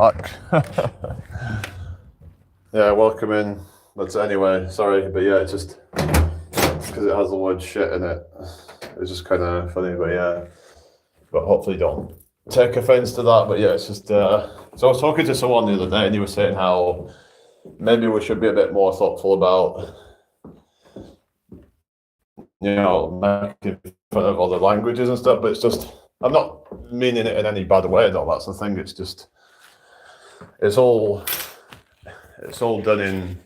Yeah, welcome in. But anyway, sorry, but yeah, it's just because it has the word shit in it. It's just kind of funny, but yeah. But hopefully don't take offense to that. But yeah, it's just. So I was talking to someone the other day, and he was saying how maybe we should be a bit more thoughtful about, you know, making fun of other languages and stuff. But it's just, I'm not meaning it in any bad way, though. That's the thing. It's just, it's all done in